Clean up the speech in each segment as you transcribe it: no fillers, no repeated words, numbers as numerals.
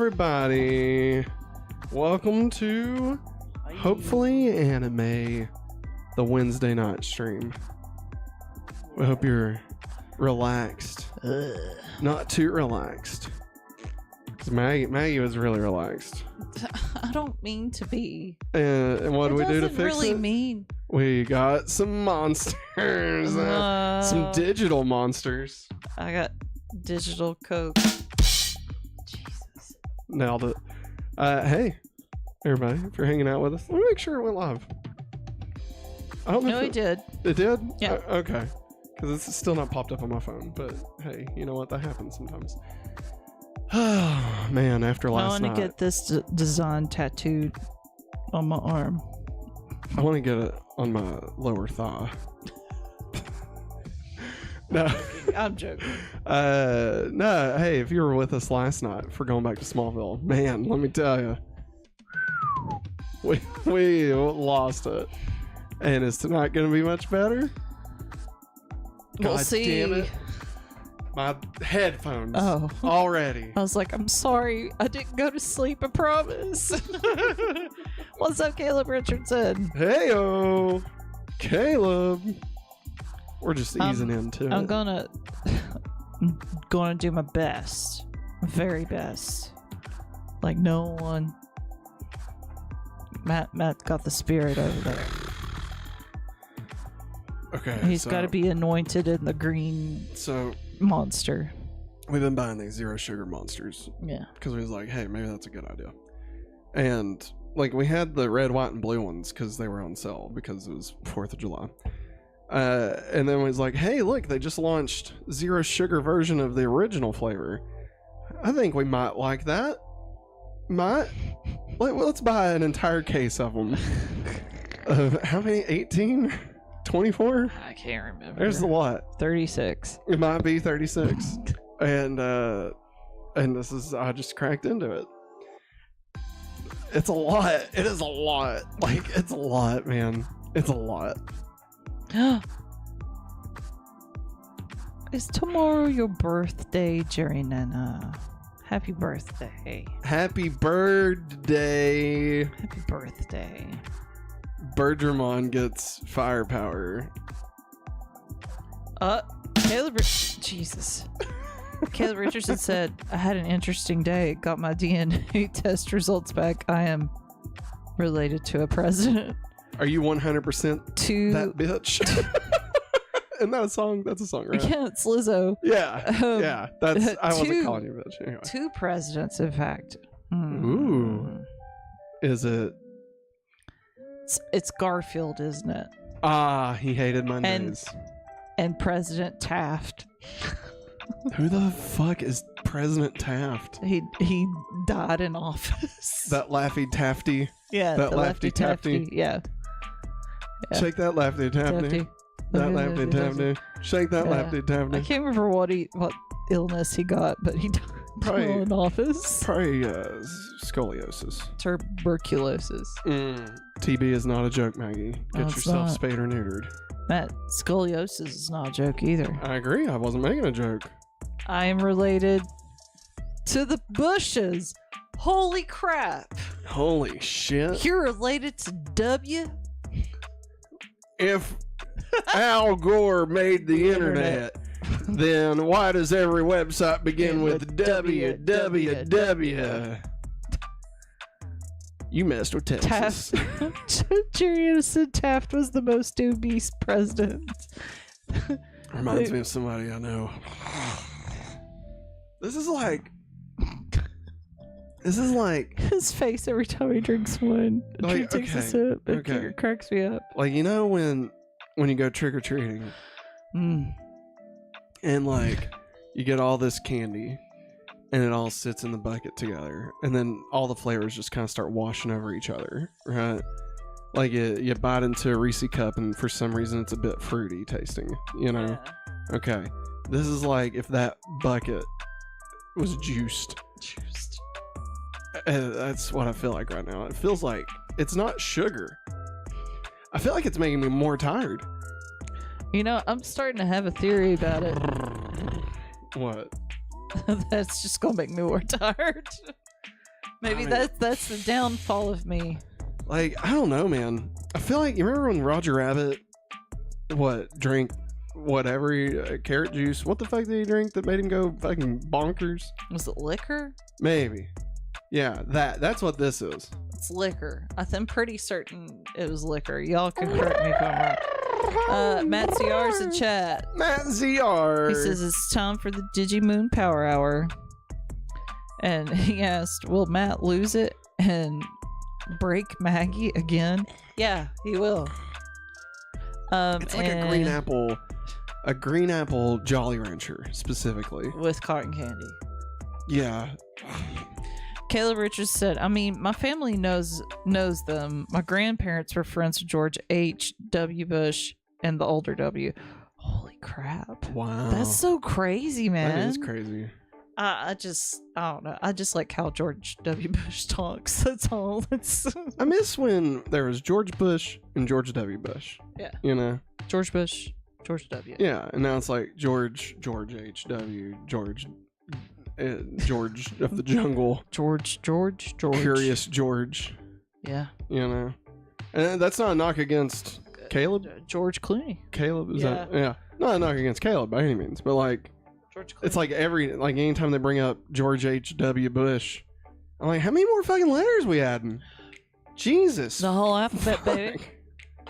everybody. Welcome to Hopefully Anime, the Wednesday night stream. We hope you're relaxed. Not too relaxed. 'Cause Maggie was really relaxed. I don't mean to be. And what do we do to fix really it? Mean. We got some monsters. Some digital monsters. I got digital coke. Jesus. Nailed it. Hey, everybody, if you're hanging out with us, let me make sure it went live. I don't know. No, it did. It did? Yeah. Okay. Because it's still not popped up on my phone. But hey, you know what? That happens sometimes. Oh, man, after last night. I want to get this design tattooed on my arm. I want to get it on my lower thigh. No. I'm joking. No, hey, if you were with us last night for going back to Smallville, man, let me tell you, we lost it. And is tonight going to be much better? We'll God see. Damn it. My headphones already. I was like, I'm sorry. I didn't go to sleep, I promise. What's up, Caleb Richardson? Heyo, Caleb. We're just easing into it. I'm gonna do my best. My very best. Like no one. Matt got the spirit over there. Okay. He's got to be anointed in the green monster. We've been buying these zero sugar monsters. Yeah. Because we was like, hey, maybe that's a good idea. And like we had the red, white, and blue ones because they were on sale because it was 4th of July. And then we was like, hey, look, they just launched zero sugar version of the original flavor. I think we might like that. Let's buy an entire case of them. How many? 18? 24? I can't remember. There's a lot. 36. It might be 36. And this is, I just cracked into it. It's a lot. It is a lot. Like, it's a lot, man. It's a lot. Is tomorrow your birthday, Jerry Nana? Happy birthday. Happy birthday. Happy birthday. Birdramon gets firepower. Jesus. Caleb Richardson said, I had an interesting day. Got my DNA test results back. I am related to a president. Are you 100% to that bitch? Isn't that a song? That's a song, right? Yeah, it's Lizzo. Yeah. Yeah. That's I wasn't calling you bitch. Anyway. 2 presidents, in fact. Ooh. Is it? It's Garfield, isn't it? Ah, he hated Mondays. And President Taft. Who the fuck is President Taft? He died in office. That Laffy Tafty. Yeah, that Laffy Tafty. Yeah. Shake that Laffy Tafty. That Laffy Tafty. Shake that Laffy Tafty. I can't remember what illness he got, but he died while in office. Probably scoliosis. Tuberculosis. TB is not a joke, Maggie. Get yourself spayed or neutered. Matt, scoliosis is not a joke either. I agree. I wasn't making a joke. I am related to the Bushes. Holy crap. Holy shit. You're related to W? If Al Gore made the internet, then why does every website begin with www? You messed with Texas. Taft. Cheerios said Taft was the most obese president. Reminds me of somebody I know. This is like his face every time he drinks wine. He takes a sip. It cracks me up. Like, you know when you go trick or treating, and like you get all this candy. And it all sits in the bucket together. And then all the flavors just kind of start washing over each other, right? Like you bite into a Reese cup and for some reason it's a bit fruity tasting, you know? Yeah. Okay. This is like if that bucket was juiced. That's what I feel like right now. It feels like it's not sugar. I feel like it's making me more tired. You know, I'm starting to have a theory about it. What? That's just gonna make me more tired. Maybe that's the downfall of me. Like, I don't know, man. I feel like, you remember when Roger Rabbit, drank whatever, carrot juice? What the fuck did he drink that made him go fucking bonkers? Was it liquor? Maybe. Yeah, that's what this is. It's liquor. I'm pretty certain it was liquor. Y'all can correct me if I'm wrong. Matt ZR's in chat. Matt ZR. He says it's time for the Digimoon Power Hour. And he asked, will Matt lose it and break Maggie again? Yeah, he will. It's like a green apple Jolly Rancher specifically with cotton candy. Yeah. Caleb Richards said, I mean, my family knows them. My grandparents were friends with George H.W. Bush and the older W. Holy crap. Wow. That's so crazy, man. That is crazy. I don't know. I just like how George W. Bush talks. That's all. I miss when there was George Bush and George W. Bush. Yeah. You know? George Bush, George W. Yeah, and now it's like George H.W., George of the Jungle. George. Curious George. Yeah. You know? And that's not a knock against Caleb. George Clooney. Caleb? Is that? Yeah. Not a knock against Caleb by any means, but like, it's like anytime they bring up George H.W. Bush, I'm like, how many more fucking letters we adding? Jesus. The whole alphabet, baby.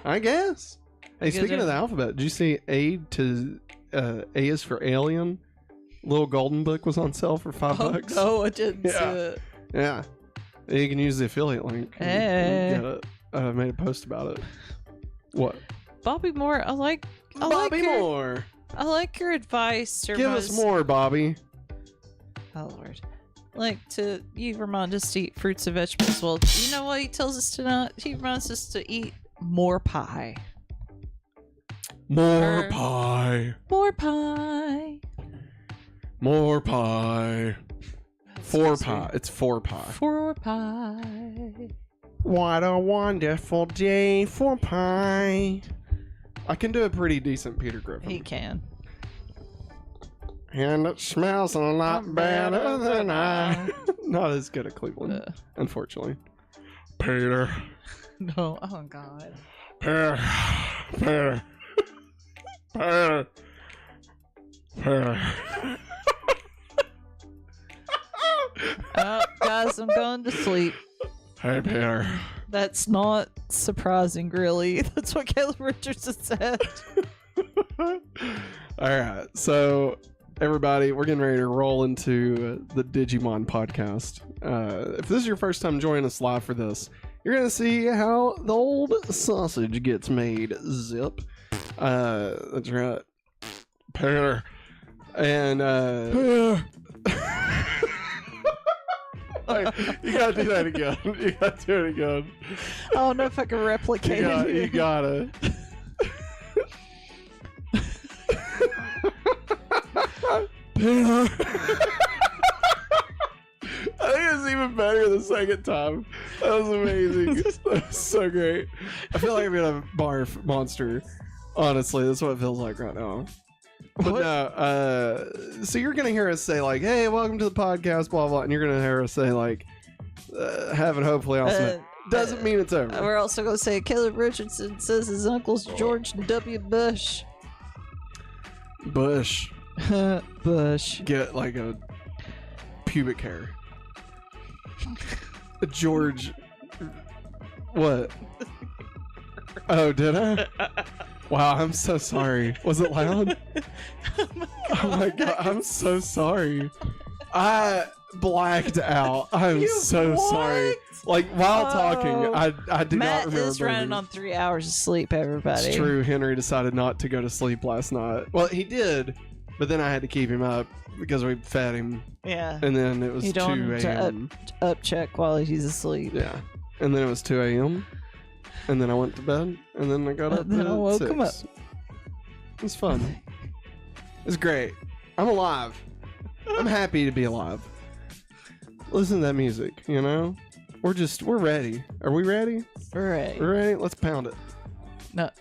I guess. Hey, speaking of the alphabet, did you see A is for alien? Little golden book was on sale for $5. Oh, I didn't see it. Yeah. You can use the affiliate link. Hey. And get it. I made a post about it. What? Bobby Moore, Bobby Moore. I like your advice. Give us more, Bobby. Oh, Lord. You remind us to eat fruits and vegetables. Well, you know what he tells us to not? He reminds us to eat more pie. More pie. More pie. More pie. Four pie. It's 4 pie. 4 pie. What a wonderful day for pie. I can do a pretty decent Peter Griffin. He can. And it smells a lot better than I. Not as good at Cleveland, unfortunately. Peter. No. Oh, God. Peter. Peter. Peter. Peter. Oh, guys, I'm going to sleep. Hey, Peter. That's not surprising, really. That's what Caleb Richardson said. All right. So, everybody, we're getting ready to roll into the Digimon podcast. If this is your first time joining us live for this, you're going to see how the old sausage gets made. Zip. That's right. Peter. And, you gotta do that again. You gotta do it again. I don't know if I can replicate it. You gotta. Peter. I think it's even better the second time. That was amazing. That was so great. I feel like I'm gonna barf monster. Honestly, that's what it feels like right now. But no, so you're going to hear us say like, hey, welcome to the podcast, blah, blah. And you're going to hear us say like, have an hopefully awesome. Doesn't mean it's over. We're also going to say Caleb Richardson says his uncle's George W. Bush. Bush. Bush. Get like a pubic hair. George. What? Oh, did I? Wow, I'm so sorry. Was it loud? Oh my god, I'm so sorry. I blacked out. I'm so sorry. Like while talking, I did not remember. Matt is running on 3 hours of sleep, everybody. It's true. Henry decided not to go to sleep last night. Well, he did, but then I had to keep him up because we fed him. Yeah. And then it was 2 a.m. Up check while he's asleep. Yeah. And then it was 2 a.m. And then I went to bed, and then I got up then I woke him up. It was fun. It's great. I'm alive. I'm happy to be alive. Listen to that music, you know? We're ready. Are we ready? We're ready. We're ready? Let's pound it. No.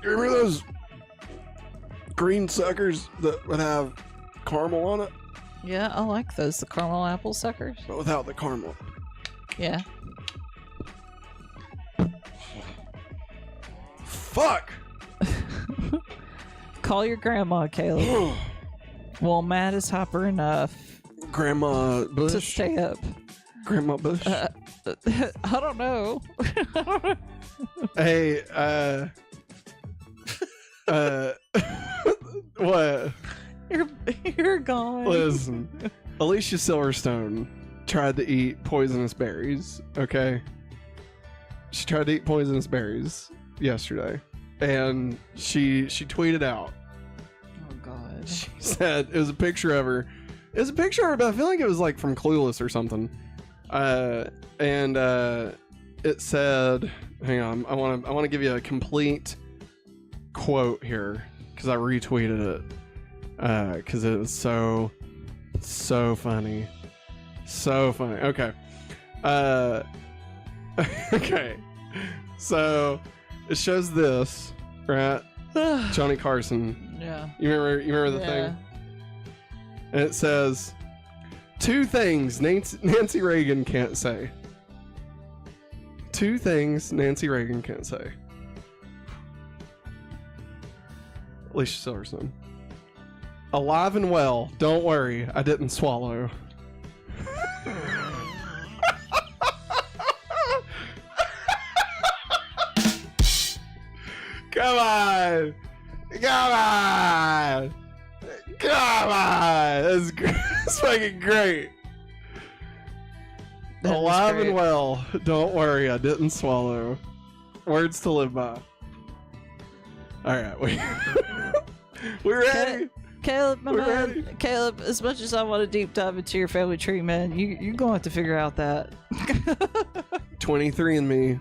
You remember those green suckers that would have caramel on it, Yeah, I like those. The caramel apple suckers. but without the caramel. Yeah. Fuck! Call your grandma, Caleb. Well, Matt is hyper enough Grandma Bush? to stay up. Grandma Bush? I don't know. Hey, what? You're gone. Listen, Alicia Silverstone tried to eat poisonous berries, okay? She tried to eat poisonous berries yesterday, and she tweeted out. Oh, God. She said, it was a picture of her. It was a picture of her, but I feel like it was like from Clueless or something. And it said, hang on, I want to give you a complete quote here because I retweeted it because it was so funny. So funny. Okay. Okay. So it shows this, right? Johnny Carson. Yeah. You remember the thing? And it says, 2 things Nancy Reagan can't say. 2 things Nancy Reagan can't say. Alicia Silverstone. Alive and well. Don't worry, I didn't swallow. Come on! Come on! Come on! That's fucking great. That was Alive great. and well. Don't worry, I didn't swallow. Words to live by. Alright, we're ready. Caleb, my We're man. ready. Caleb, as much as I want to deep dive into your family tree, man, you're going to have to figure out that. 23andMe.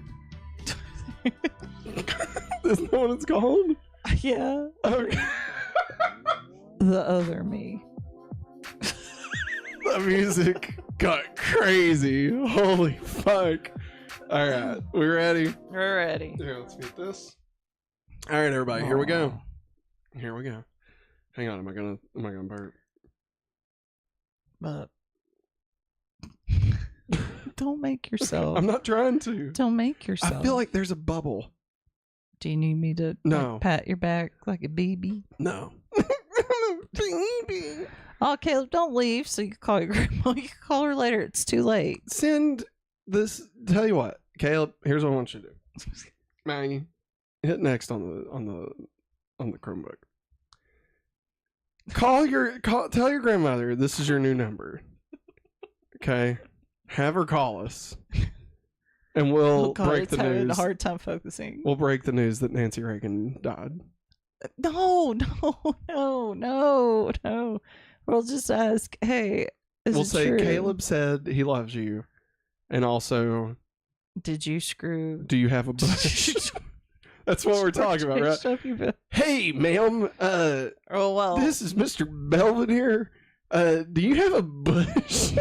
Isn't that what it's called? Yeah. Okay. The other me. The music got crazy. Holy fuck. Alright, we ready? We're ready. Here, let's mute this. Alright, everybody, here we go. Here we go. Hang on, am I gonna burp? But don't make yourself. I'm not trying to. Don't make yourself. I feel like there's a bubble. Do you need me to No. like, pat your back like a baby? No. Baby. Oh, Caleb, don't leave so you can call your grandma. You can call her later. It's too late. Send this. Tell you what, Caleb. Here's what I want you to do. Maggie, hit next on the Chromebook. Tell your grandmother this is your new number. Okay, have her call us, and we'll Oh, God, break it's the having news. a hard time focusing. We'll break the news that Nancy Reagan died. No. We'll just ask, hey, is We'll it say true? Caleb said he loves you, and also, Did you screw? do you have a bush? That's what we're talking about, right? Stuff you built? Hey, ma'am. Oh well. This is Mr. Belvin here. Do you have a bush?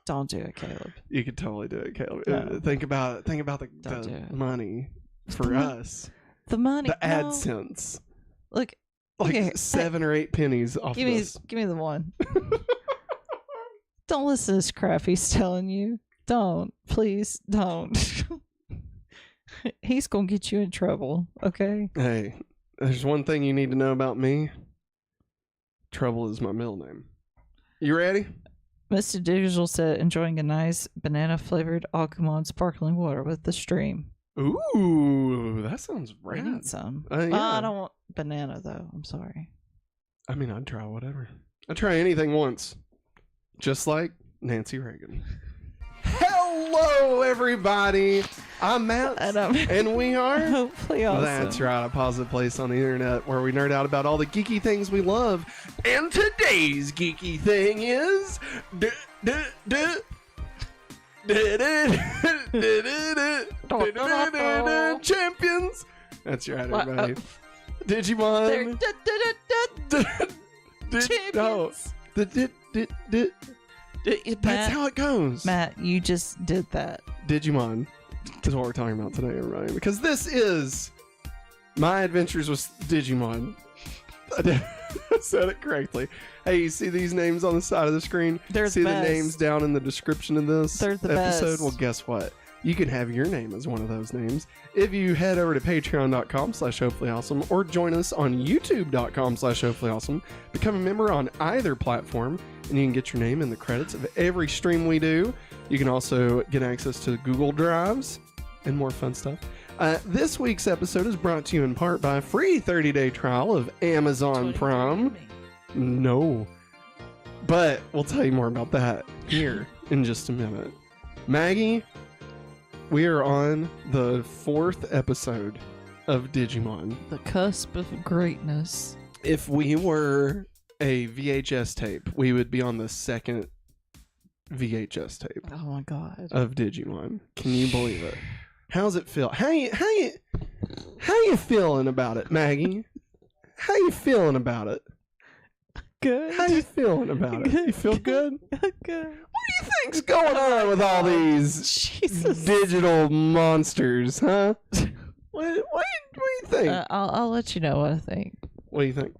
Don't do it, Caleb. You could totally do it, Caleb. No. Think about Don't do the it. money for The us. The money. The no. AdSense. Look, Like okay, 7 or 8 pennies off give of me this. the one. Don't listen to this crap he's telling you. Don't. Please don't. He's gonna get you in trouble, okay? Hey, there's one thing you need to know about me. Trouble is my middle name. You ready? Mr. Digital said enjoying a nice banana flavored Agumon sparkling water with the stream. Ooh, that sounds We rad. need some. Yeah. I don't want banana though. I'm sorry. I mean, I'd try whatever. I'd try anything once. Just like Nancy Reagan. Hello, everybody. I'm Matt, and we are... Hopefully awesome. That's right, a positive place on the internet where we nerd out about all the geeky things we love. And today's geeky thing is... Champions! That's right, everybody. Digimon... Champions. That's how it goes. Matt, you just did that. Digimon is what we're talking about today, everybody. Because this is my adventures with Digimon. I said it correctly. Hey, you see these names on the side of the screen? They're see the the best. names down in the description of this They're the episode? best. Well, guess what? You can have your name as one of those names if you head over to patreon.com/hopefullyawesome or join us on youtube.com/hopefullyawesome. Become a member on either platform, and you can get your name in the credits of every stream we do. You can also get access to Google Drives and more fun stuff. This week's episode is brought to you in part by a free 30-day trial of Amazon Prime. No. But we'll tell you more about that here in just a minute. Maggie, we are on the 4th episode of Digimon. The cusp of greatness. If we were a VHS tape, we would be on the 2nd VHS tape Oh my god. of Digimon. Can you believe it? How's it feel? How you feeling about it, Maggie? How you feeling about it? Good. How you feeling about it? You feel good? Good. What do you think's going on with all these Jesus. digital monsters, huh? What do you think? I'll let you know what I think. What do you think?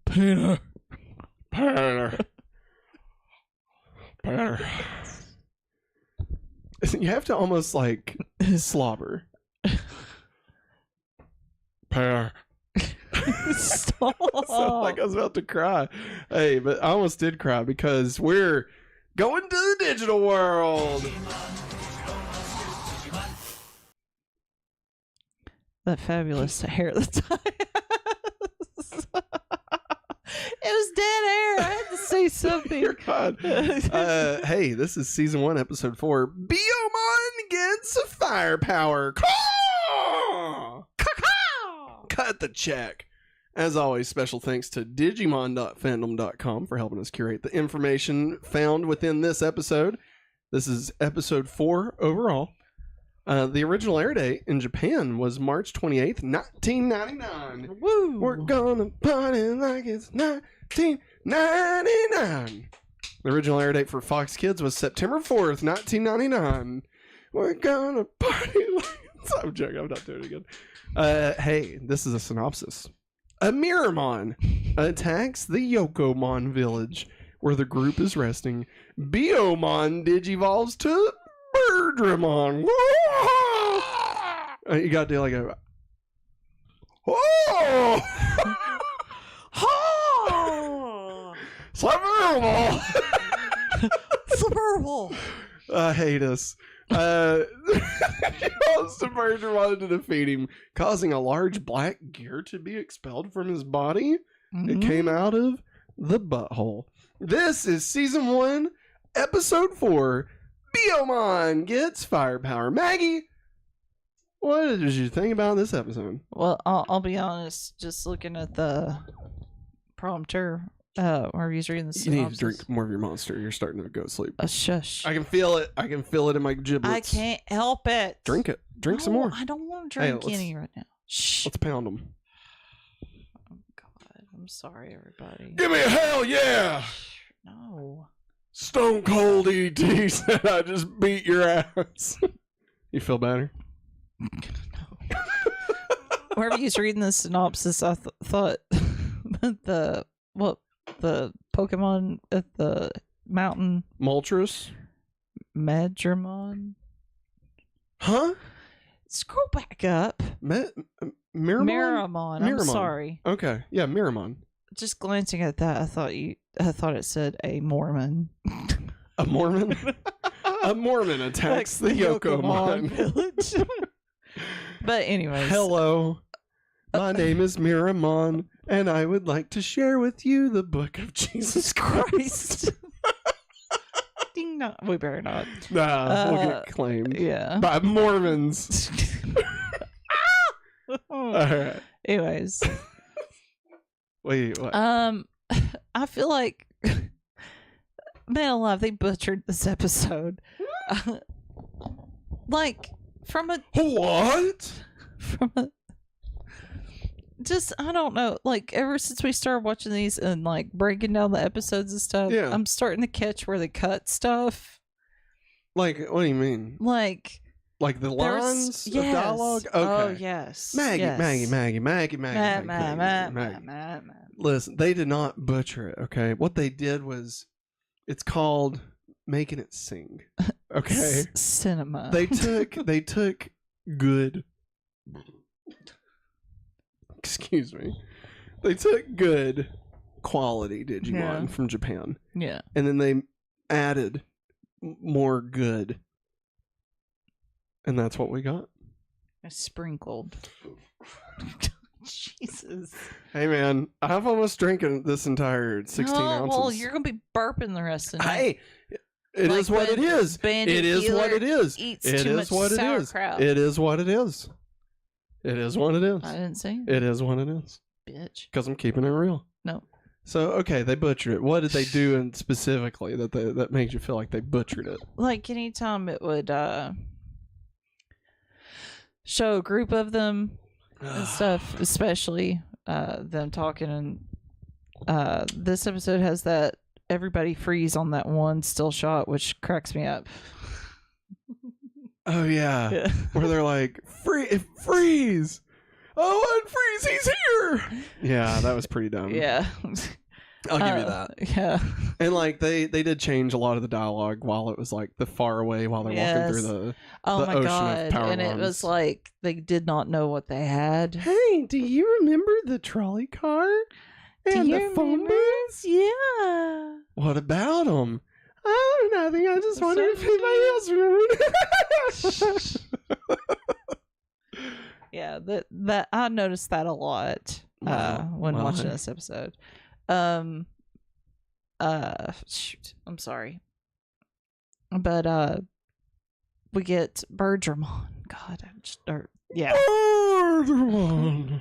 Peter. You have to almost like slobber. Pear. Stop. Sounded like I was about to cry. Hey, but I almost did cry because we're going to the digital world. That fabulous hair at the time. It was dead air. I had to say something. Dear God. Hey, this is season 1, episode 4. Biyomon gets firepower. Cut the check. As always, special thanks to Digimon.fandom.com for helping us curate the information found within this episode. This is episode 4 overall. The original air date in Japan was March 28th, 1999. Woo! We're gonna party like it's 1999. The original air date for Fox Kids was September 4th, 1999. We're gonna party like it's... I'm joking, I'm not doing it again. Hey, this is a synopsis. A Miramon attacks the Yokomon village, where the group is resting. Biyomon digivolves to Birdramon. You gotta do like a... Oh! Suburban! Suburban. I hate us. He wants the Birdramon to defeat him, causing a large black gear to be expelled from his body. It came out of the butthole. This is season 1, episode 4. Biyomon gets firepower. Maggie, what did you think about this episode? Well, I'll be honest. Just looking at the prompter, where he's reading the You need to synopsis. drink more of your monster. You're starting to go to sleep. Shush. I can feel it. I can feel it in my giblets. I can't help it. Drink it. Drink some No, more. I don't want to Hey, drink any right now. Shh. Let's pound them. Oh God, I'm sorry, everybody. Give me a hell yeah! No. Stone Cold ET said I just beat your ass. You feel better? Wherever he's reading the synopsis, I thought the Pokemon at the mountain, Moltres? Magramon. Huh? Scroll back up. Miramon? Miramon. I'm Miramon. sorry. Okay. Yeah, Miramon. Just glancing at that, I thought it said a Mormon. A Mormon? A Mormon attacks the Yokomon village. But anyways. Hello. My name is Miramon, and I would like to share with you the book of Jesus Christ. Ding dong. We better not. Nah, we'll get claimed Yeah. by Mormons. All right. Anyways. Wait, what? I feel like, man alive, they butchered this episode. Like from a just, I don't know, like ever since we started watching these and like breaking down the episodes and stuff, Yeah. I'm starting to catch where they cut stuff. Like, what do you mean? Like the lines yes. of dialogue? Okay. Oh yes. Maggie, yes. Maggie. listen, they did not butcher it, okay? What they did was, it's called making it sing, okay? Cinema. They took good, excuse me, they took good quality Digimon from Japan. Yeah. And then they added more good. And that's what we got. I sprinkled. Jesus. Hey, man, I've almost drinking this entire 16 ounces. Well, you're going to be burping the rest of the night. Hey, it is what it is. It is what it is. It is what it is. It is what it is. It is what it is. I didn't say it is what it is. Bitch. Because I'm keeping it real. No. So, okay, they butchered it. What did they do specifically that made you feel like they butchered it? Like, anytime it would show a group of them and stuff, especially them talking, and this episode has that everybody freeze on that one still shot, which cracks me up. Oh, yeah. Where they're like, freeze! Oh, unfreeze, he's here! Yeah, that was pretty dumb. Yeah. I'll give you that. Yeah. And like they did change a lot of the dialogue while it was like the far away while they're walking through the ocean of power and it was like they did not know what they had. Hey, do you remember the trolley car and the phone booths? Yeah. What about them? Oh, nothing. I just wondered if anybody else remembered. Yeah, that I noticed that a lot when watching this episode. Shoot, I'm sorry, but we get Birdramon. God, I'm just yeah. Birdramon.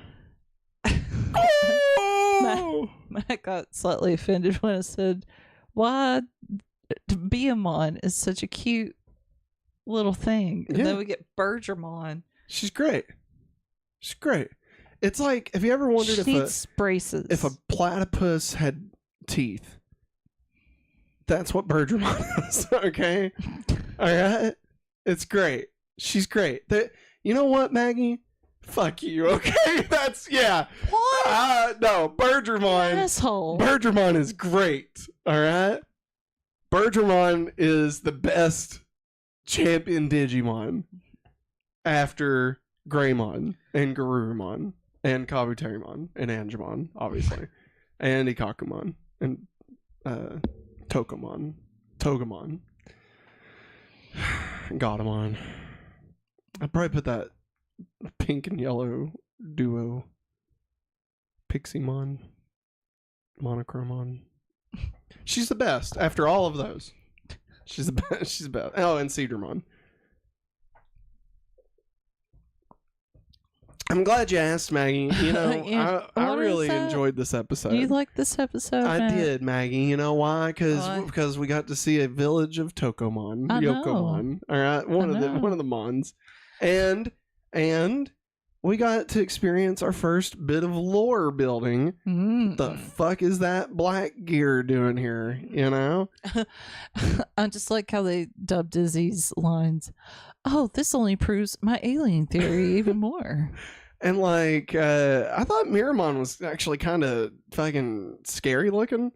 Matt got slightly offended when I said, "Why Biyomon is such a cute little thing," and then we get Birdramon. She's great. She's great. It's like, have you ever wondered if a platypus had teeth? That's what Birdramon is, okay? All right? It's great. She's great. You know what, Maggie? Fuck you, okay? That's, yeah. What? No, Birdramon. Asshole. Birdramon is great, all right? Birdramon is the best champion Digimon after Greymon and Garurumon. And Kabuterimon and Angemon, obviously. And Ikakumon. And Togemon. Godamon. I'd probably put that pink and yellow duo. Pixiemon. Monochromon. She's the best after all of those. She's the best. She's the best. Oh, and Cedarmon. I'm glad you asked, Maggie. You know, I really enjoyed this episode. You like this episode? I did, Maggie. You know why? Because we got to see a village of Tokomon, Yokomon. All right, one of the Mons, and we got to experience our first bit of lore building. The fuck is that black gear doing here? You know, I just like how they dubbed Dizzy's lines. Oh, this only proves my alien theory even more. And like, I thought Miramon was actually kind of fucking scary looking.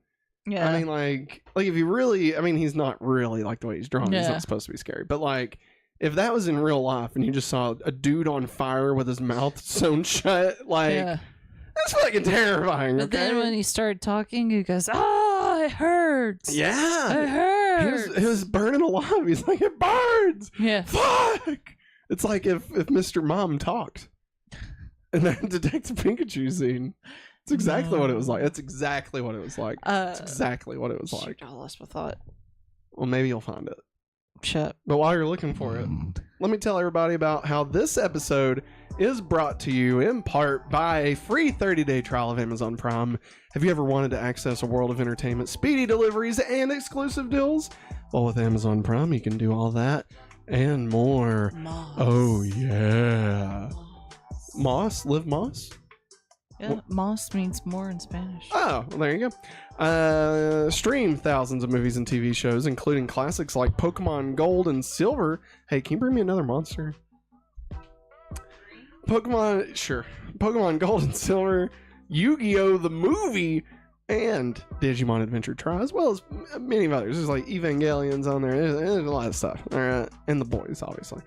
Yeah. I mean, like if you really, I mean, he's not really like the way he's drawn. Yeah. He's not supposed to be scary. But like, if that was in real life and you just saw a dude on fire with his mouth sewn shut, like, that's fucking terrifying. But then when he started talking, he goes, "Oh, it hurts. Yeah, it hurts." He was burning alive. He's like, "It burns." Yeah. Fuck. It's like if Mr. Mom talked. And then Detective Pikachu scene. It's exactly what it was like. That's exactly what it was like. It's exactly what it was like. I lost my thought. Well, maybe you'll find it. Shut. But while you're looking for it, let me tell everybody about how this episode is brought to you in part by a free 30-day trial of Amazon Prime. Have you ever wanted to access a world of entertainment, speedy deliveries, and exclusive deals? Well, with Amazon Prime, you can do all that and more. Moss. Oh, yeah. Moss? Live Moss? Yeah, Moss means more in Spanish. Oh, well, there you go. Stream thousands of movies and TV shows, including classics like Pokemon Gold and Silver. Hey, can you bring me another monster? Pokemon Gold and Silver, Yu-Gi-Oh! The movie, and Digimon Adventure Tri, as well as many of others. There's like Evangelions on there. There's a lot of stuff. All right. And the boys, obviously.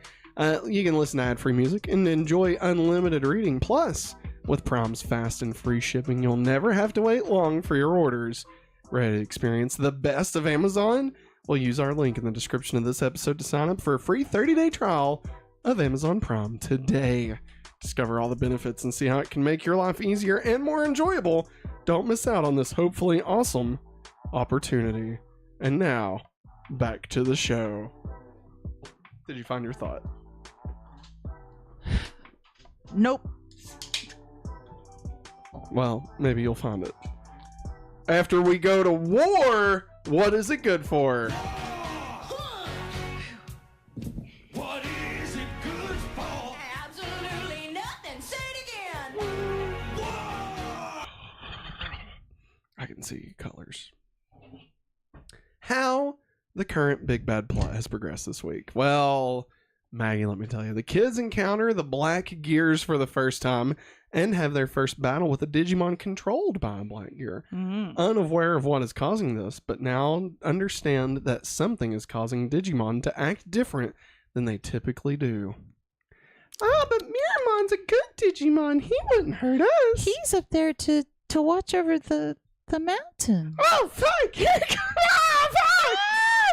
You can listen to ad-free music and enjoy unlimited reading. Plus, with Prom's fast and free shipping, you'll never have to wait long for your orders. Ready to experience the best of Amazon? Well, use our link in the description of this episode to sign up for a free 30-day trial of Amazon Prime today. Discover all the benefits and see how it can make your life easier and more enjoyable. Don't miss out on this hopefully awesome opportunity. And now, back to the show. Did you find your thought? Nope. Well, maybe you'll find it. After we go to war, what is it good for? What is it good for? Absolutely nothing. Say it again. I can see colors. How the current big bad plot has progressed this week. Well, Maggie, let me tell you, the kids encounter the Black Gears for the first time and have their first battle with a Digimon controlled by a Black Gear. Mm-hmm. Unaware of what is causing this, but now understand that something is causing Digimon to act different than they typically do. Ah, but Miramon's a good Digimon. He wouldn't hurt us. He's up there to watch over the mountain. Oh, fuck! Here it comes! Ah, fuck!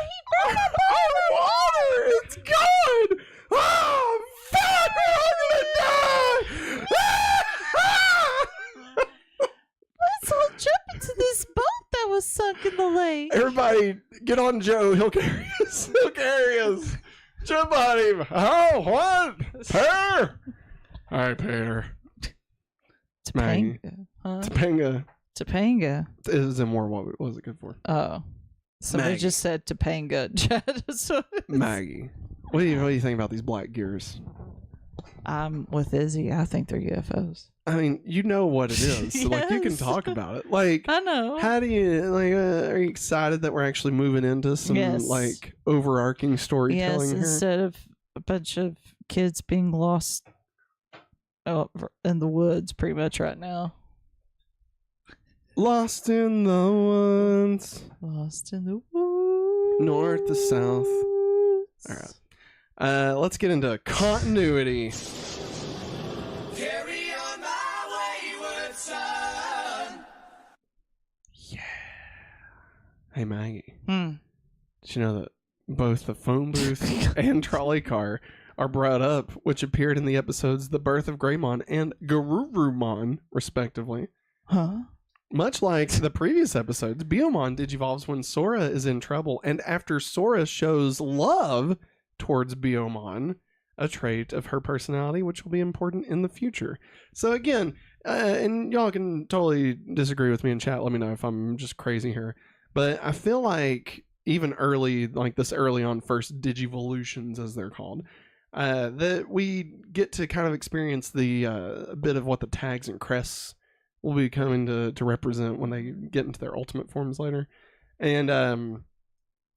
He broke my water! It's gone! Oh, fuck! We're all gonna die! Let's all jump into this boat that was sunk in the lake. Everybody, get on Joe. He'll carry us. He'll carry us. Jump on him. Oh, what? Pear? All right, Pear. Maggie. Topanga. Huh? Topanga Topanga. is in war. What was it good for? Oh. Somebody Maggie. just said Topanga. Chad. So Maggie. What do you think about these Black Gears? I'm with Izzy. I think they're UFOs. I mean, you know what it is. So, like, you can Yes. talk about it. Like, I know. how do you, like, are you excited that we're actually moving into some, Yes. like, overarching storytelling Yes, here? instead of a bunch of kids being lost in the woods pretty much right now. Lost in the woods. Lost in the woods. North to south. All right. Let's get into continuity. Carry on my wayward son. Yeah. Hey, Maggie. Hmm. Did you know that both the phone booth and trolley car are brought up, which appeared in the episodes The Birth of Greymon and Garurumon, respectively? Huh? Much like the previous episodes, Biyomon digivolves when Sora is in trouble, and after Sora shows love towards Biyomon, a trait of her personality which will be important in the future. So again, and y'all can totally disagree with me in chat, let me know if I'm just crazy here, but I feel like even early, like this early on first Digivolutions as they're called, that we get to kind of experience the a bit of what the tags and crests will be coming to represent when they get into their ultimate forms later. And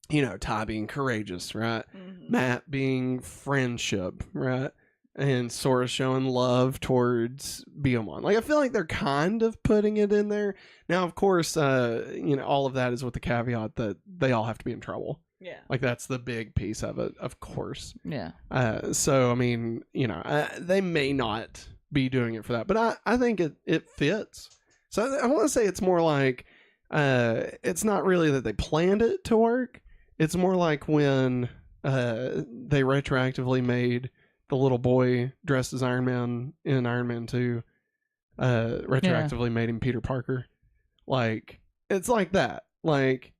you know, Ty being courageous, right? Mm-hmm. Matt being friendship, right? And Sora showing love towards Biyomon. Like, I feel like they're kind of putting it in there. Now, of course, you know, all of that is with the caveat that they all have to be in trouble. Yeah. Like, that's the big piece of it, of course. Yeah. So, I mean, you know, they may not be doing it for that, but I think it fits. So I want to say it's more like it's not really that they planned it to work. It's more like when they retroactively made the little boy dressed as Iron Man in Iron Man 2 retroactively made him Peter Parker. Like, it's like that. Like,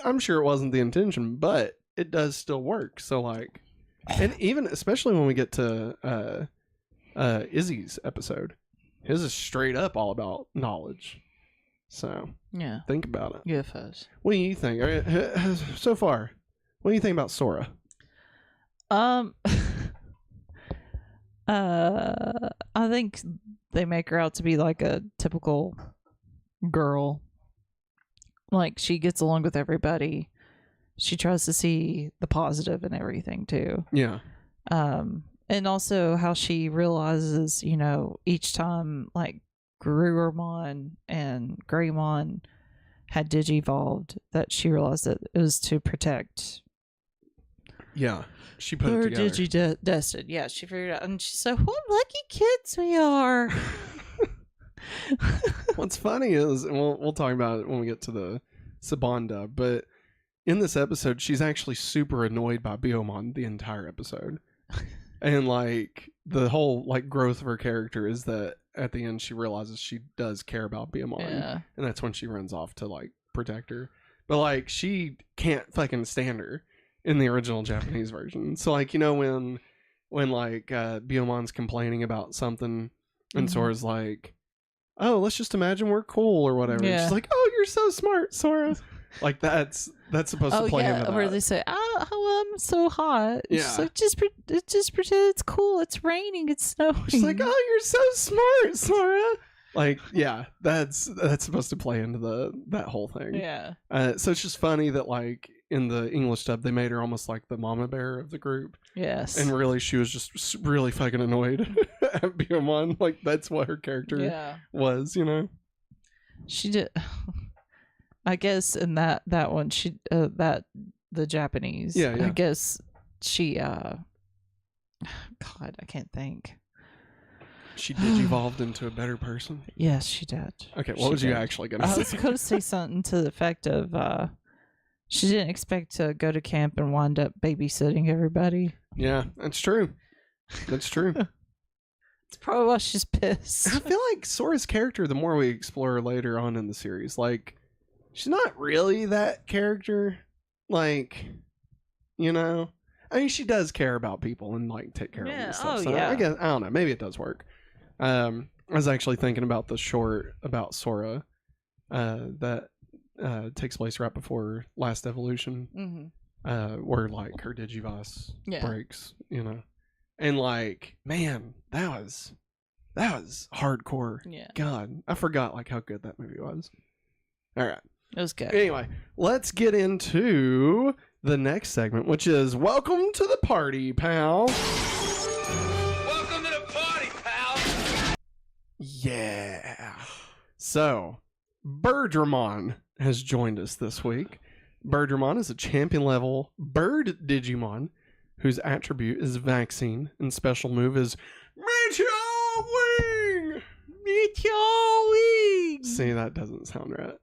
I'm sure it wasn't the intention, but it does still work. So, like, and even especially when we get to Izzy's episode, his is straight up all about knowledge. So Yeah. think about it. UFOs. What do you think? So far, what do you think about Sora? I think they make her out to be like a typical girl. Like, she gets along with everybody. She tries to see the positive in everything too. Yeah. And also how she realizes, you know, each time like Garurumon and Greymon had digivolved, that she realized that it was to protect Yeah, she put her it together. Digi-destined. Yeah, she figured it out. And she said, what lucky kids we are. What's funny is, and we'll talk about it when we get to the Saban Dub, but in this episode, she's actually super annoyed by Biyomon the entire episode. And like the whole like growth of her character is that at the end she realizes she does care about Biyomon, Yeah. and that's when she runs off to like protect her. But like she can't fucking stand her in the original Japanese version. So like, you know, when like Biyomon's complaining about something and Mhm. Sora's like, oh, let's just imagine we're cool or whatever. And Yeah. she's like, oh, you're so smart, Sora. Like that's supposed to play into that. where they say, "Oh, I'm so hot." Yeah. She's like, just pretend it's cool. It's raining. It's snowing. She's like, oh, you're so smart, Sora. Like, yeah, that's supposed to play into that whole thing. yeah, So it's just funny that like in the English dub they made her almost like the mama bear of the group, yes, and really she was just really fucking annoyed at Biyomon. Like that's what her character yeah. was, you know. She did. I guess in that one, she that the Japanese. Yeah. I guess she. God, I can't think. She digivolved into a better person. Yes, she did. Okay, what She was you did. actually gonna I say? was going to say something to the effect of she didn't expect to go to camp and wind up babysitting everybody. Yeah, that's true. That's true. It's probably why she's pissed. I feel like Sora's character, the more we explore her later on in the series, like she's not really that character. Like, you know, I mean, she does care about people and like take care of them Yeah, and stuff. oh, So yeah. I guess I don't know. Maybe it does work. I was actually thinking about the short about Sora that takes place right before Last Evolution, Mm-hmm. where like her Digivice Yeah. breaks, you know, and like, man, that was hardcore. Yeah, God, I forgot like how good that movie was. All right. it was good. Anyway, let's get into the next segment, which is welcome to the party, pal. Welcome to the party, pal. Yeah. So, Birdramon has joined us this week. Birdramon is a champion level bird Digimon whose attribute is vaccine and special move is Meteor Wing. Meteor Wing! See, that doesn't sound right.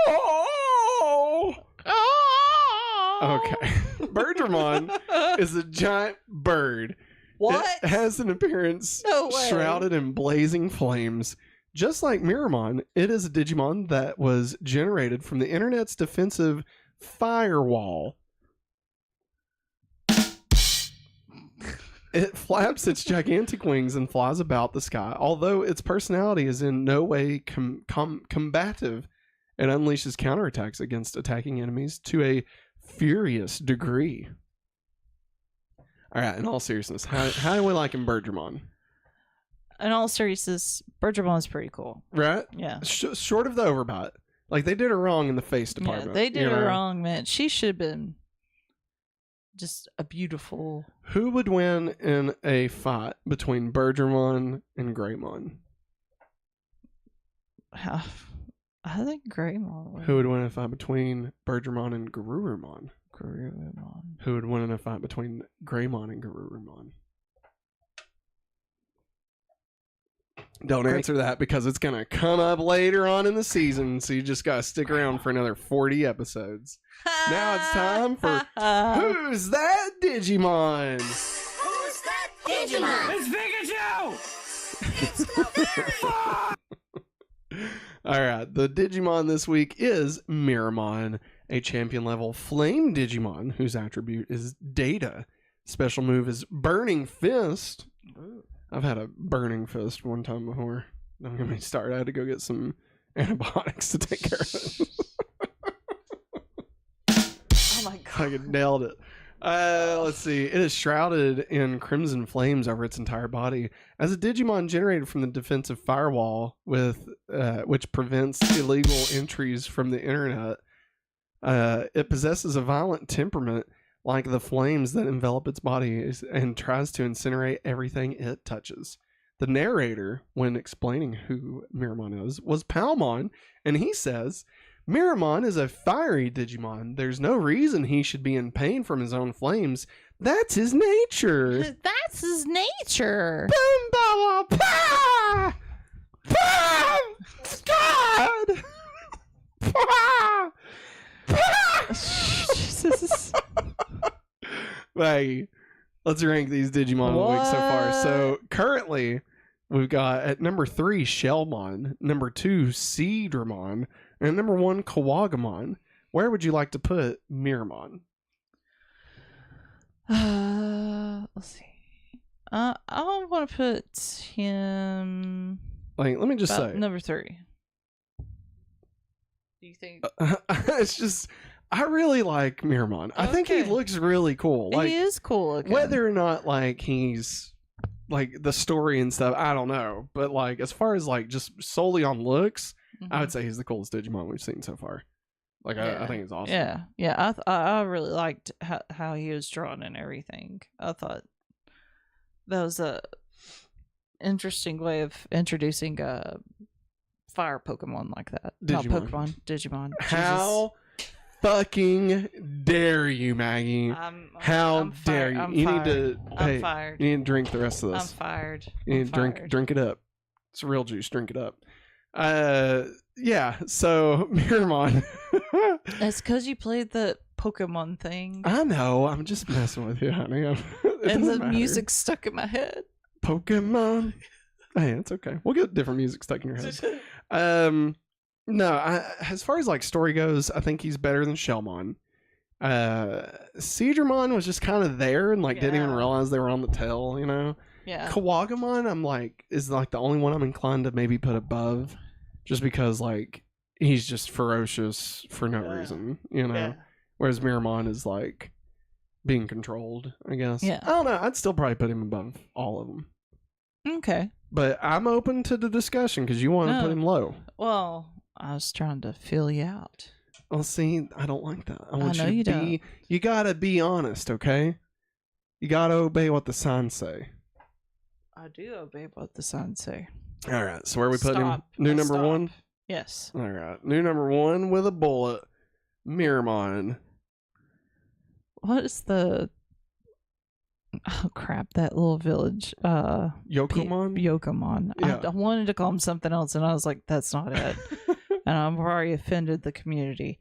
Oh! Okay. Birdramon is a giant bird. What? It has an appearance No way. shrouded in blazing flames. Just like Miramon, it is a Digimon that was generated from the internet's defensive firewall. It flaps its gigantic wings and flies about the sky. Although its personality is in no way combative, it unleashes counterattacks against attacking enemies to a furious degree. All right, in all seriousness, how do we like in Birdramon? In all seriousness, Birdramon's pretty cool. Right? Yeah. Short of the overbite. Like, they did her wrong in the face department. Yeah, they did you her know? wrong, man. She should have been just a beautiful. Who would win in a fight between Birdramon and Greymon? I think Greymon. Who would win in a fight between Birdramon and Garurumon? Garurumon. Who would win in a fight between Greymon and Garurumon? Don't answer that because it's going to come up later on in the season, so you just got to stick around for another 40 episodes. Now it's time for Who's That Digimon? Who's that Digimon? It's Pikachu. All right, the Digimon this week is Miramon, a champion level flame Digimon whose attribute is Data. Special move is Burning Fist. I've had a burning fist one time before. Don't get me started. I had to go get some antibiotics to take care of it. Oh my god. I nailed it. Let's see. It is shrouded in crimson flames over its entire body. As a Digimon generated from the defensive firewall, which prevents illegal entries from the internet, it possesses a violent temperament like the flames that envelop its body and tries to incinerate everything it touches. The narrator, when explaining who Miramon is, was Palmon, and he says, Miramon is a fiery Digimon. There's no reason he should be in pain from his own flames. That's his nature. That's his nature. Boom, ba, ba, pa! Pa! God! Pa! Pa! Jesus. Maggie, let's rank these Digimon of the week so far. So currently, we've got at number 3, Shellmon, number 2, Seadramon, and number 1, Kawagamon. Where would you like to put Miramon? Let's see. I want to put him. Like, let me just say, number 3. Do you think? it's just, I really like Miramon. I think he looks really cool. Like, he is cool looking. Whether or not like he's like the story and stuff, I don't know. But like as far as like just solely on looks, I would say he's the coolest Digimon we've seen so far. Like I think he's awesome. Yeah. I really liked how he was drawn and everything. I thought that was a interesting way of introducing a fire Pokemon like that. Digimon. How fucking dare you, Maggie? How dare you? You need to. I'm fired. You need to drink the rest of this. I'm fired. You need to drink it up. It's real juice. Drink it up. Yeah. So Miramon. It's because you played the Pokemon thing. I know. I'm just messing with you, honey. And the music stuck in my head. Pokemon. Hey, it's okay. We'll get different music stuck in your head. No, as far as like story goes, I think he's better than Shellmon. Seadramon was just kind of there and like didn't even realize they were on the tail, you know? Yeah. Kawagamon, I'm like, is like the only one I'm inclined to maybe put above, just because like he's just ferocious for no reason, you know? Yeah. Whereas Miramon is like being controlled, I guess. Yeah. I don't know. I'd still probably put him above all of them. Okay. But I'm open to the discussion because you want to put him low. Well, I was trying to feel you out. Well, see, I don't like that. I want know you to you be. don't. You gotta be honest, okay? You gotta obey what the signs say. I do obey what the signs say. All right. So where are we putting him? Stop. New number 1. Yes. All right. New number 1 with a bullet. Miramon. What is the? Oh crap! That little village. Yokomon. Yokomon. Yeah. I wanted to call him something else, and I was like, "That's not it." And I've already offended the community.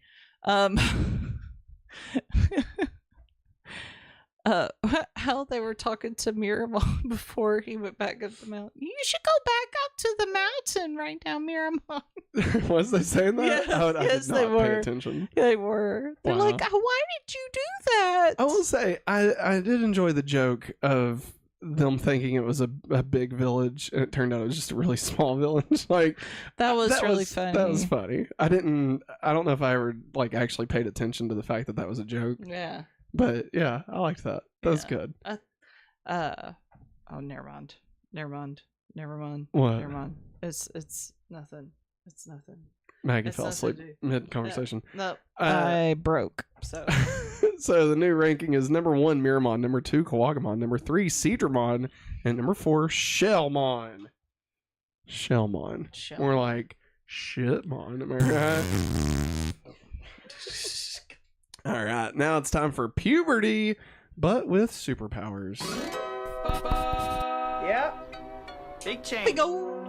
How they were talking to Miramon before he went back up the mountain. You should go back up to the mountain right now, Miramon. Was they saying that? Yeah, I did not pay attention. They were. They're like, oh, why did you do that? I will say, I did enjoy the joke of them thinking it was a big village, and it turned out it was just a really small village. Like that was really funny. That was funny. I don't know if I ever like actually paid attention to the fact that was a joke. Yeah. But yeah, I liked that. That was good. Oh, never mind. What? Never mind. It's nothing. It's nothing. Maggie fell asleep mid conversation. No, I broke. So, so the new ranking is number 1 Miramon, number 2 Kawagamon, number 3 Seadramon, and number 4 Shellmon. Shellmon. More like shitmon. Am I right? All right, now it's time for puberty, but with superpowers. Yep. Big change. Bingo.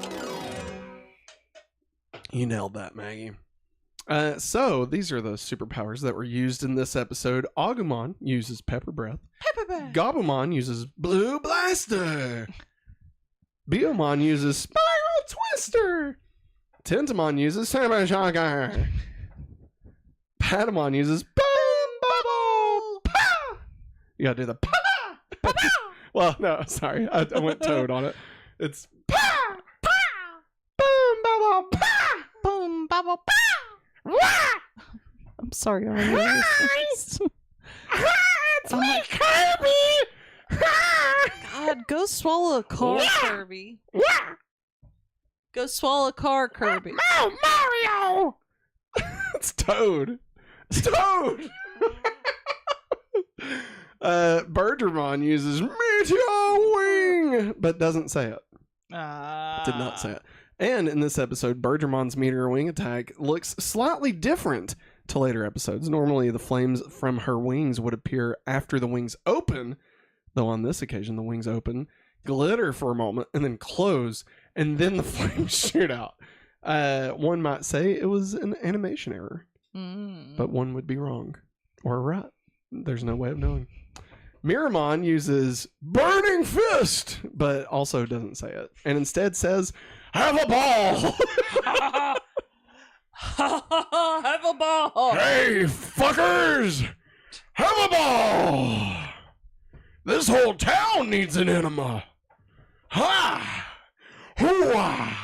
You nailed that, Maggie. So these are the superpowers that were used in this episode. Agumon uses Pepper Breath. Gabumon uses Blue Blaster. Biyomon uses Spiral Twister. Tentamon uses Saban Dub. Patamon uses Boom Bubble. Pa! You gotta do the pa! Well, no, sorry. I went Toad on it. It's pa! Pa! Boom Bubble. Pa! Boom bubble. Wah! I'm sorry. It's me, Kirby! God, go swallow a car, Kirby. Go swallow a car, Kirby. Oh, Mario! It's Toad. It's Toad! Birdramon uses Meteor Wing, but doesn't say it. Did not say it. And in this episode, Bergermon's meteor wing attack looks slightly different to later episodes. Normally, the flames from her wings would appear after the wings open, though on this occasion, the wings open, glitter for a moment, and then close, and then the flames shoot out. One might say it was an animation error, but one would be wrong or right. There's no way of knowing. Miramon uses Burning Fist, but also doesn't say it, and instead says, "Have a ball!" Have a ball! Hey, fuckers! Have a ball! This whole town needs an enema! Ha! Hooah!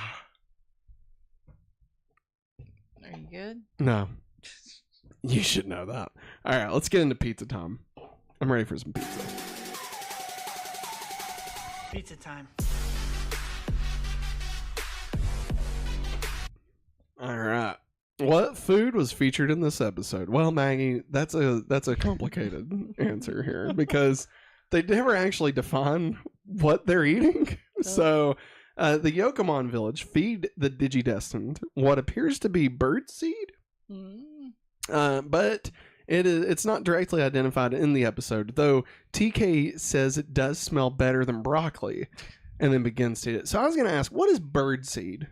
Are you good? No. You should know that. Alright, let's get into pizza time. I'm ready for some pizza. Pizza time. Alright. What food was featured in this episode? Well, Maggie, that's a complicated answer here because they never actually define what they're eating. So, the Yokomon village feed the Digidestined what appears to be birdseed, but it's not directly identified in the episode, though TK says it does smell better than broccoli and then begins to eat it. So I was going to ask, what is birdseed?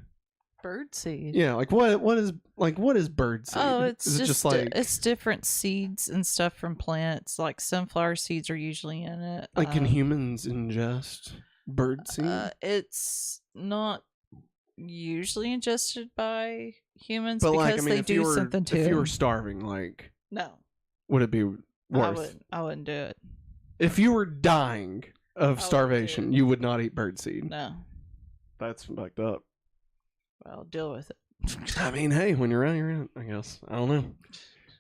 Birdseed. Yeah, like what is birdseed? Oh, it's is it just like it's different seeds and stuff from plants. Like sunflower seeds are usually in it. like can humans ingest birdseed? It's not usually ingested by humans But because like, I mean, they do something to if you were it. starving, like, No, would it be worth? I wouldn't do it. If you were dying of do starvation, it. you would not eat birdseed. No, That's fucked up. well, deal with it. I mean, hey, when you're out, you're out, I guess. I don't know.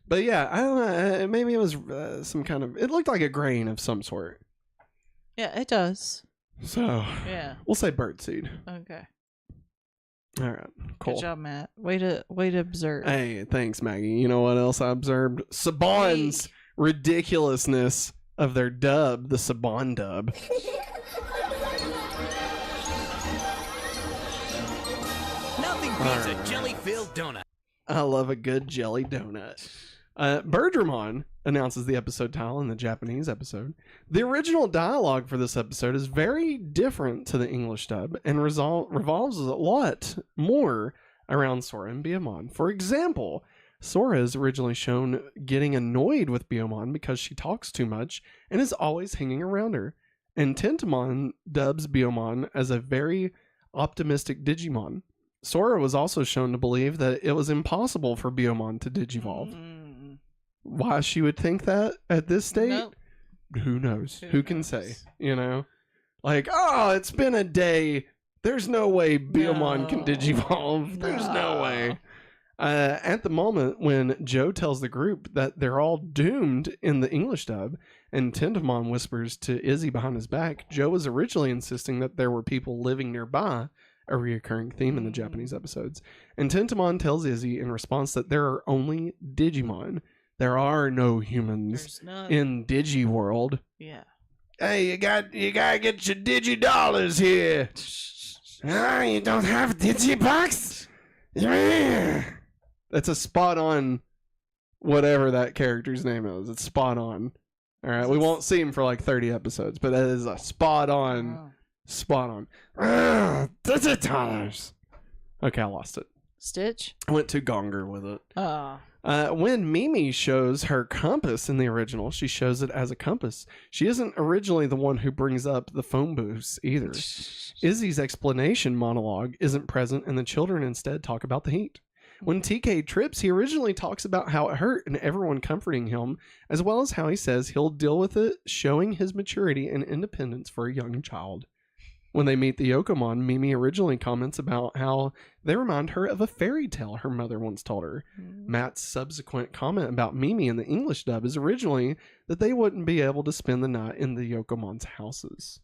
But yeah, I don't know. Maybe it was some kind of. It looked like a grain of some sort. Yeah, it does. So Yeah. we'll say birdseed. Okay. All right, cool. Good job, Matt. Way to observe. Hey, thanks, Maggie. You know what else I observed? Saban's ridiculousness of their dub, the Saban Dub. Nothing beats a jelly-filled donut. I love a good jelly donut. Bergermon announces the episode title in the Japanese episode. The original dialogue for this episode is very different to the English dub and revolves a lot more around Sora and Biyomon. For example, Sora is originally shown getting annoyed with Biyomon because she talks too much and is always hanging around her. And Tentomon dubs Biyomon as a very optimistic Digimon. Sora was also shown to believe that it was impossible for Biyomon to digivolve. Why she would think that at this state? Nope. Who knows? Who can say? You know? Like, oh, it's been a day. There's no way Biyomon can digivolve. There's no way. At the moment when Joe tells the group that they're all doomed in the English dub, and Tentomon whispers to Izzy behind his back, Joe was originally insisting that there were people living nearby, a reoccurring theme in the Japanese episodes. And Tentomon tells Izzy in response that there are only Digimon. There are no humans in Digi world. Yeah. Hey, you gotta get your Digi dollars here. You don't have Digibucks? Yeah. That's a spot on whatever that character's name is. It's spot on. All right, we won't see him for like 30 episodes, but that is a spot on. Spot on. $30. Okay, I lost it. Stitch? I went to Gonger with it. Oh. When Mimi shows her compass in the original, she shows it as a compass. She isn't originally the one who brings up the phone booths either. Izzy's explanation monologue isn't present, and the children instead talk about the heat. When TK trips, he originally talks about how it hurt and everyone comforting him, as well as how he says he'll deal with it, showing his maturity and independence for a young child. When they meet the Yokomon, Mimi originally comments about how they remind her of a fairy tale her mother once told her. Matt's subsequent comment about Mimi in the English dub is originally that they wouldn't be able to spend the night in the Yokomon's houses.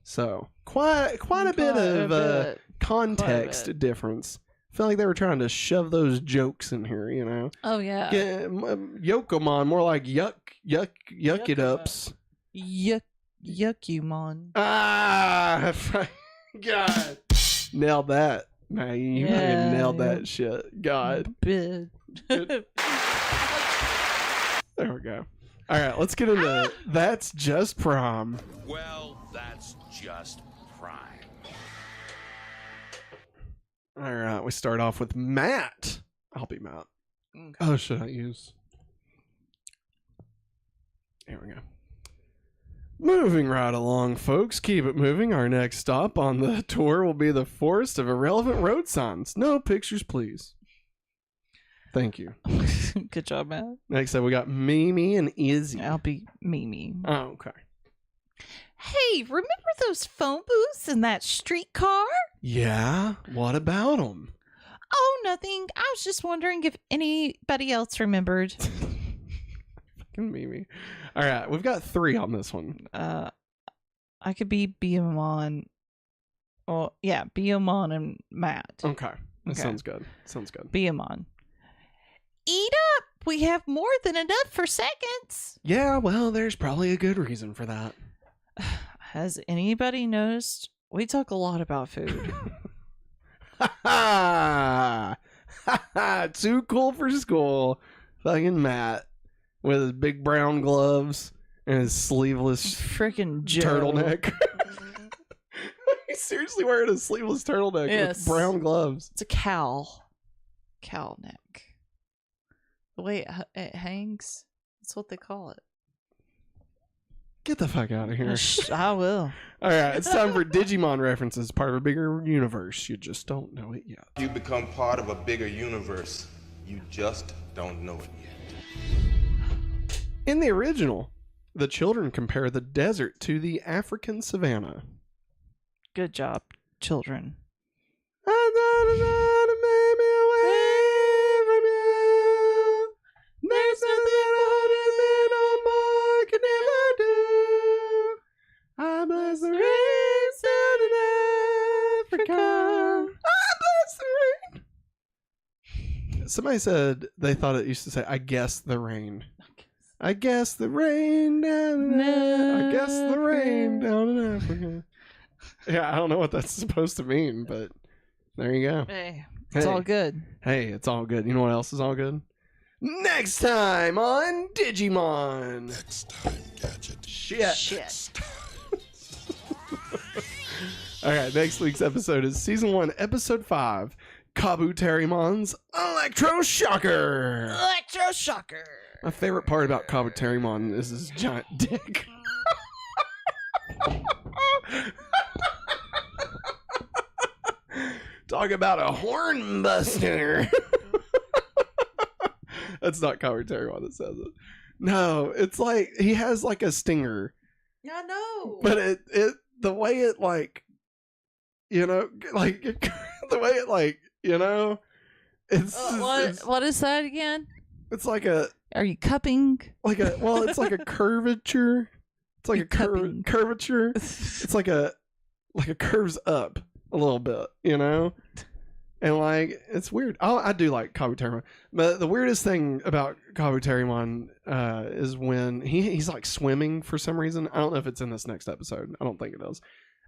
So, quite a bit of context difference. I feel like they were trying to shove those jokes in here, you know? Oh, yeah. Yokomon, more like yuck it ups. Yuck. Yuckumon. Ah, God. Nailed that, Maggie. You fucking nailed that shit. God. Bid. There we go. All right, let's get into That's Just Prom. Well, that's just prime. All right, we start off with Matt. I'll be Matt. Okay. Oh, should I use? Here we go. Moving right along, folks. Keep it moving. Our next stop on the tour will be the forest of irrelevant road signs. No pictures, please. Thank you. Good job, Matt. Next up, we got Mimi and Izzy. I'll be Mimi. Oh, okay. Hey, remember those phone booths in that streetcar? Yeah? What about them? Oh, nothing. I was just wondering if anybody else remembered. Fucking Mimi. All right, we've got 3 on this one. I could be Biyomon. Oh, yeah, Biyomon and Matt. Okay. That Okay. sounds good. Sounds good. Biyomon. Eat up! We have more than enough for seconds. Yeah, well, there's probably a good reason for that. Has anybody noticed? We talk a lot about food. Ha ha! Ha ha! Too cool for school. Fucking Matt with his big brown gloves and his sleeveless Freaking Joe. turtleneck. He's seriously wearing a sleeveless turtleneck Yes. with brown gloves. It's a cowl. Cowl neck. The way it hangs. That's what they call it. Get the fuck out of here. I will. All right, it's time for Digimon references, part of a bigger universe. You just don't know it yet. You become part of a bigger universe. You just don't know it yet. In the original, the children compare the desert to the African savanna. Good job, children. I thought about it, baby, away from you. There's nothing harder than no more can ever do. I bless the rains down in Africa. I bless the rain. Somebody said they thought it used to say, I guess the rain. I guess the rain down in I guess the rain down in Africa. Yeah, I don't know what that's supposed to mean, but there you go. Hey, it's all good. Hey, it's all good. You know what else is all good? Next time on Digimon. Next time, Gadget. Shit. All right, next week's episode is Season 1, Episode 5, Kabuterimon's Electro Shocker. Electro shocker. My favorite part about Kabuterimon is his giant dick. Talk about a horn buster. That's not Kabuterimon that says it. No, it's like he has like a stinger, I know. but it the way it like, you know, like the way it like, you know, it's What is that again? it's like a Are you cupping? it's like a curvature. It's like You're a cupping. curvature. It's like a curves up a little bit, you know? And like it's weird. I do like Kabuterimon. But the weirdest thing about Kabuterimon is when he's like swimming for some reason. I don't know if it's in this next episode. I don't think it is.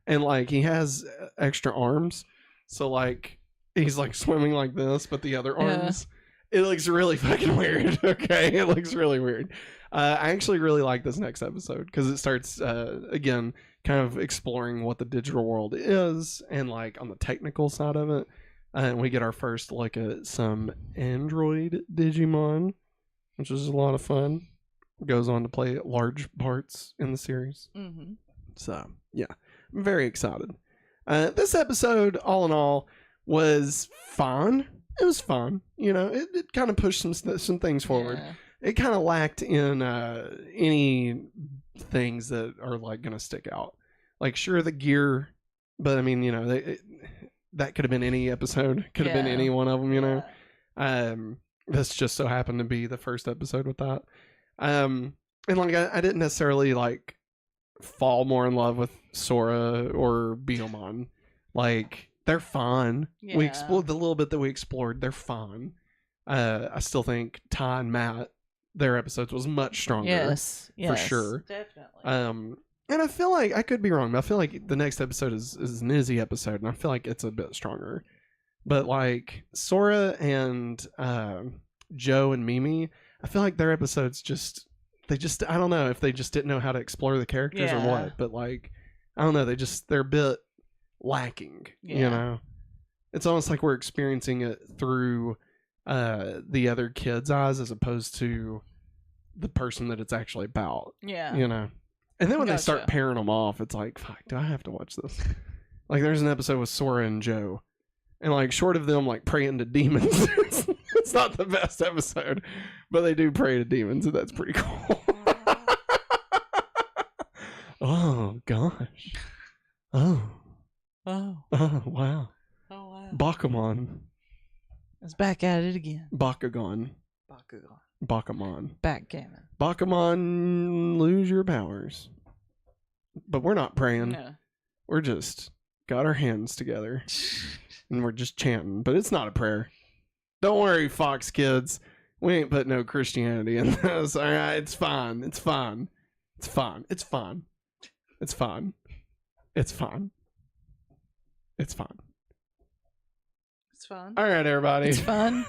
And like he has extra arms. So like he's like swimming like this, but the other arms it looks really fucking weird. Okay, it looks really weird. I actually really like this next episode because it starts again kind of exploring what the digital world is and like on the technical side of it. And we get our first look at some android Digimon, which is a lot of fun. Goes on to play large parts in the series. Mm-hmm. So yeah, I'm very excited. This episode, all in all, was fun. It was fun. You know, it kind of pushed some things forward. Yeah. It kind of lacked in any things that are like going to stick out. Like, sure, the gear, but I mean, you know, that could have been any episode. Could have been any one of them, you know. This just so happened to be the first episode with that. And like, I didn't necessarily like fall more in love with Sora or Biyomon. Like, they're fun. Yeah. We explored the little bit that we explored. They're fun. I still think Ty and Matt, their episodes was much stronger. Yes, for sure. Definitely. And I feel like I could be wrong, but I feel like the next episode is an Izzy episode, and I feel like it's a bit stronger. But like Sora and Joe and Mimi, I feel like their episodes I don't know if they just didn't know how to explore the characters or what, but like I don't know, they're a bit lacking. You know, it's almost like we're experiencing it through the other kids' eyes as opposed to the person that it's actually about. Yeah, you know. And then when they start pairing them off, it's like, fuck, do I have to watch this? Like, there's an episode with Sora and Joe, and like, short of them like praying to demons, it's not the best episode, but they do pray to demons, and that's pretty cool. Oh gosh. Oh wow. Oh wow. Bakumon. It's back at it again. Bakugan. Bakumon. Backgammon. Bakumon, lose your powers. But we're not praying. No. We're just got our hands together and we're just chanting. But it's not a prayer. Don't worry, Fox kids. We ain't put no Christianity in this. All right, it's fine. It's fine. It's fine. It's fine. It's fine. It's fine. It's fine. It's fun. All right, everybody. It's fun.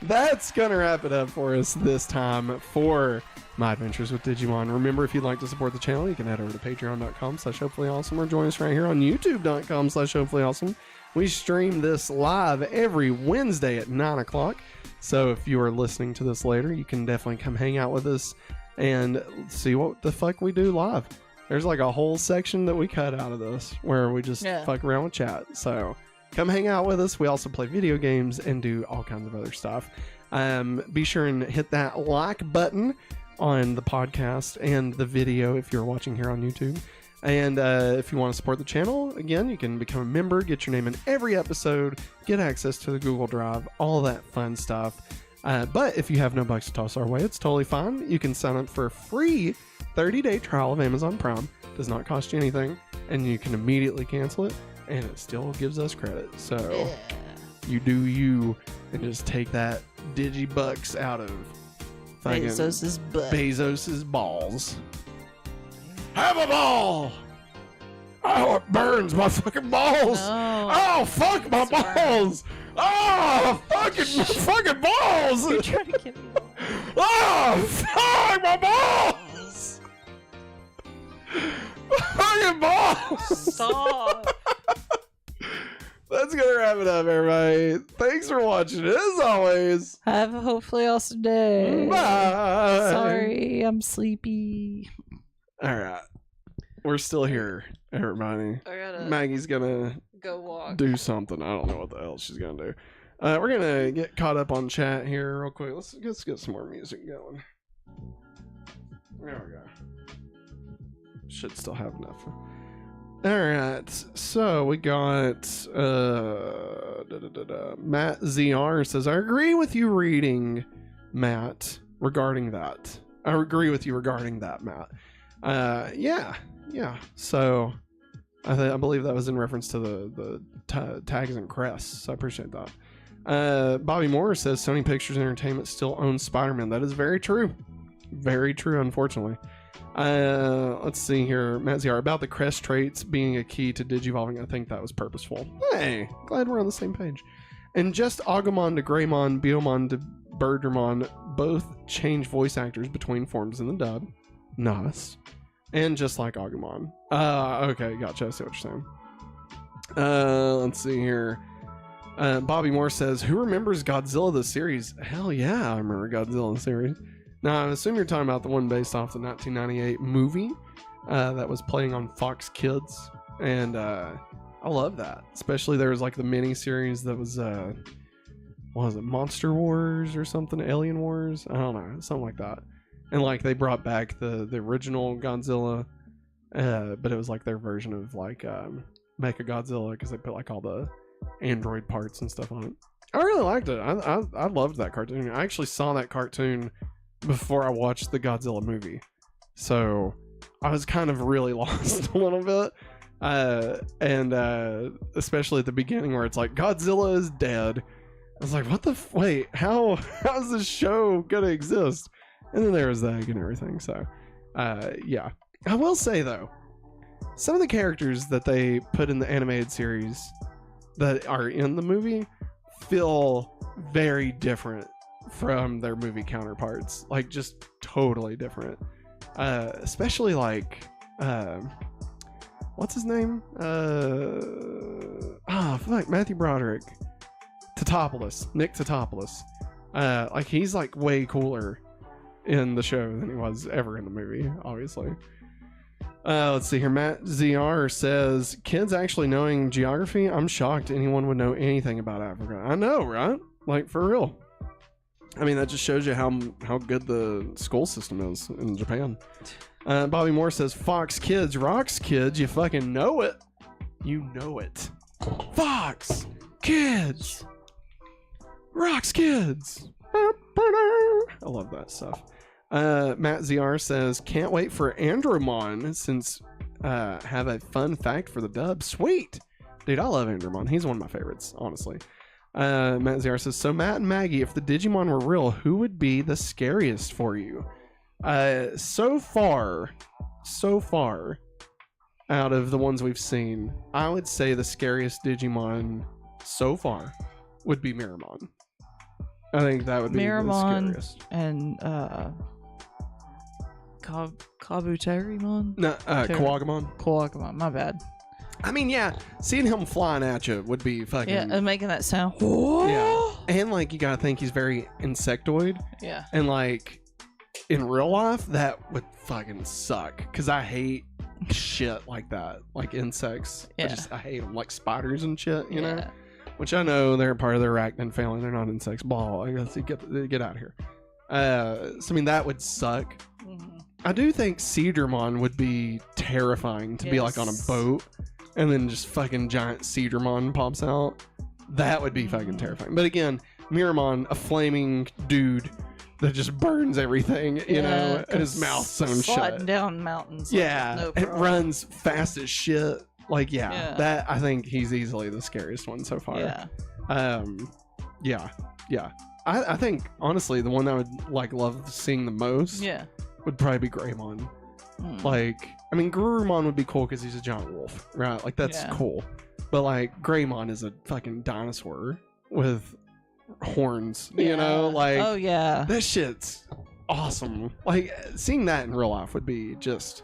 That's going to wrap it up for us this time for My Adventures with Digimon. Remember, if you'd like to support the channel, you can head over to patreon.com/hopefullyawesome or join us right here on youtube.com/hopefullyawesome. We stream this live every Wednesday at 9 o'clock. So if you are listening to this later, you can definitely come hang out with us and see what the fuck we do live. There's like a whole section that we cut out of this where we just fuck around with chat. So come hang out with us. We also play video games and do all kinds of other stuff. Be sure and hit that like button on the podcast and the video if you're watching here on YouTube. And if you want to support the channel, again, you can become a member, get your name in every episode, get access to the Google Drive, all that fun stuff. But if you have no bucks to toss our way, it's totally fine. You can sign up for a free 30-day trial of Amazon Prime. Does not cost you anything, and you can immediately cancel it, and it still gives us credit. So you do you, and just take that Digibucks out of Bezos's butt. Bezos's balls. Have a ball! Oh, it burns my fucking balls! No. Oh, fuck my balls! Oh, fucking balls! You're trying to get me. Oh, fuck my balls! Fucking balls! Stop. That's gonna wrap it up, everybody. Thanks for watching. As always, Have a hopefully awesome day. bye. Sorry, I'm sleepy. All right, we're still here, everybody. I gotta Maggie's gonna go walk. do something. I don't know what the hell she's gonna do. We're gonna get caught up on chat here real quick. Let's get some more music going. There we go. Should still have enough. All right, so we got Matt ZR says, I agree with you reading, Matt, regarding that. I agree with you regarding that, Matt. Yeah. So I believe that was in reference to the tags and crests, so I appreciate that. Bobby Moore says, Sony Pictures Entertainment still owns Spider-Man. That is very true. Very true, unfortunately. Let's see here. Matt ZR, about the crest traits being a key to digivolving, I think that was purposeful. Hey, glad we're on the same page. And just Agumon to Greymon, Biyomon to Birdramon both change voice actors between forms in the dub. Nice. And just like Agumon. Okay, gotcha. I see what you're saying. Let's see here. Bobby Moore says, who remembers Godzilla the series? Hell yeah, I remember Godzilla the series. Now, I assume you're talking about the one based off the 1998 movie that was playing on Fox Kids. And I love that. Especially there was like the mini series that was, what was it, Monster Wars or something? Alien Wars? I don't know. Something like that. And like they brought back the original Godzilla, but it was like their version of like Mecha Godzilla because they put like all the android parts and stuff on it. I really liked it. I loved that cartoon. I actually saw that cartoon before I watched the Godzilla movie, so I was kind of really lost a little bit, and especially at the beginning where it's like Godzilla is dead. I was like, what the wait, how's this show gonna exist? And then there was the egg and everything. So yeah, I will say though, some of the characters that they put in the animated series that are in the movie feel very different from their movie counterparts. Like, just totally different. Especially like, what's his name? Matthew Broderick. Nick Tatopoulos. Like, he's like way cooler in the show than he was ever in the movie, obviously. Let's see here. Matt ZR says, kids actually knowing geography? I'm shocked anyone would know anything about Africa. I know, right? Like, for real. I mean, that just shows you how good the school system is in Japan. Bobby Moore says, Fox Kids rocks, kids. You fucking know it. You know it. Fox Kids rocks, kids. I love that stuff. Matt ZR says, can't wait for Andromon since have a fun fact for the dub. Sweet. Dude, I love Andromon. He's one of my favorites, honestly. Matt ZR says, so Matt and Maggie, if the Digimon were real, who would be the scariest for you? So far, out of the ones we've seen, I would say the scariest Digimon so far would be Miramon. I think that would be Miramon the scariest. And Kabuterimon? No, Kawagamon. My bad. I mean, yeah, seeing him flying at you would be fucking... Yeah, and making that sound. Yeah. And, like, you gotta think he's very insectoid. Yeah. And, like, in real life, that would fucking suck. Because I hate shit like that. Like, insects. Yeah. I hate them. Like spiders and shit, you know? Which I know they're part of the arachnid family. They're not insects. Blah. I guess get out of here. So, I mean, that would suck. Mm-hmm. I do think Cedarmon would be terrifying to be, like, on a boat. And then just fucking giant Cedarmon pops out. That would be fucking terrifying. But again, Miramon, a flaming dude that just burns everything, you know, and his mouth's sewn shut. Sliding down mountains. Yeah, no it problem. runs fast as shit. Like, that, I think he's easily the scariest one so far. Yeah. I think, honestly, the one I would, like, love seeing the most would probably be Greymon. Like, I mean, Garurumon would be cool because he's a giant wolf, right? Like, that's cool. But, like, Greymon is a fucking dinosaur with horns, you know? Like, oh, yeah. That shit's awesome. Like, seeing that in real life would be just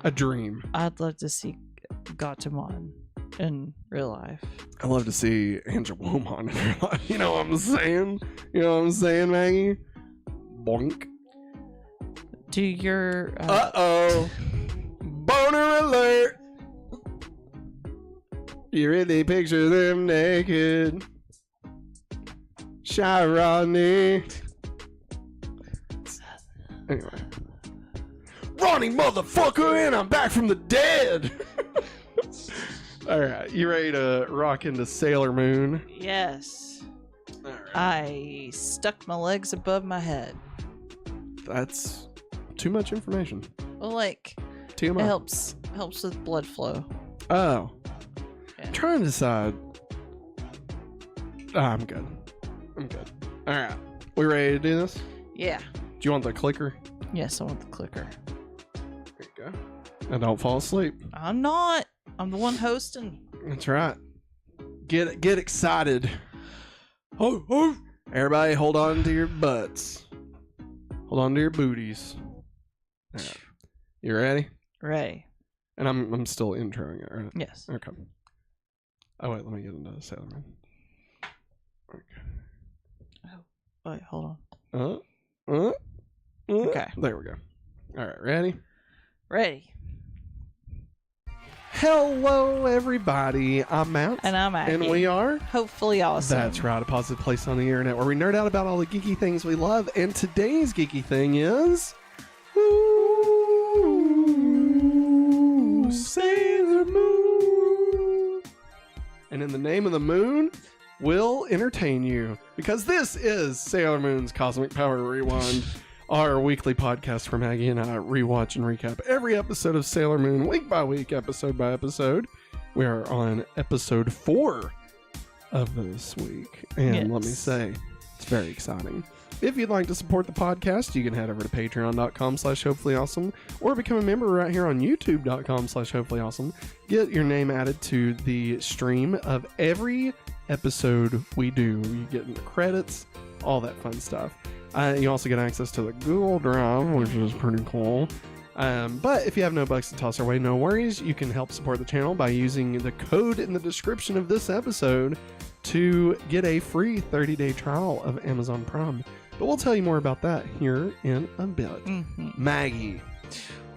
a dream. I'd love to see Gatomon in real life. I'd love to see Angelomon in real life. You know what I'm saying? You know what I'm saying, Maggie? Boink. Do your... Uh-oh. Boner alert. You really picture them naked. Shy Rodney. Anyway. Ronnie motherfucker, and I'm back from the dead. Alright, you ready to rock into Sailor Moon? Yes. All right. I stuck my legs above my head. That's too much information. Well, like, TMI. it helps with blood flow. Oh. Yeah. I'm trying to decide. I'm good. Alright. We ready to do this? Yeah. Do you want the clicker? Yes, I want the clicker. There you go. And don't fall asleep. I'm not. I'm the one hosting. That's right. Get excited. Oh. Everybody hold on to your butts. Hold on to your booties. All right. You ready? Ready. And I'm still introing it, right? Yes. Okay. Oh wait, let me get into Sailor Moon. Okay. Oh, wait, hold on. Okay. There we go. All right, ready? Ready. Hello, everybody. I'm Matt. And I'm Maggie. And we are hopefully awesome. That's right, a positive place on the internet where we nerd out about all the geeky things we love. And today's geeky thing is... Ooh, Sailor Moon. And in the name of the moon, we'll entertain you. Because this is Sailor Moon's Cosmic Power Rewind. Our weekly podcast where Maggie and I rewatch and recap every episode of Sailor Moon week by week, episode by episode. We are on episode 4 of this week. And let me say, It's very exciting. If you'd like to support the podcast, you can head over to patreon.com/hopefullyawesome or become a member right here on youtube.com/hopefullyawesome. Get your name added to the stream of every episode we do. You get in the credits, all that fun stuff. You also get access to the Google Drive, which is pretty cool. But if you have no bucks to toss our way, no worries. You can help support the channel by using the code in the description of this episode to get a free 30-day trial of Amazon Prime. But we'll tell you more about that here in a bit. Maggie,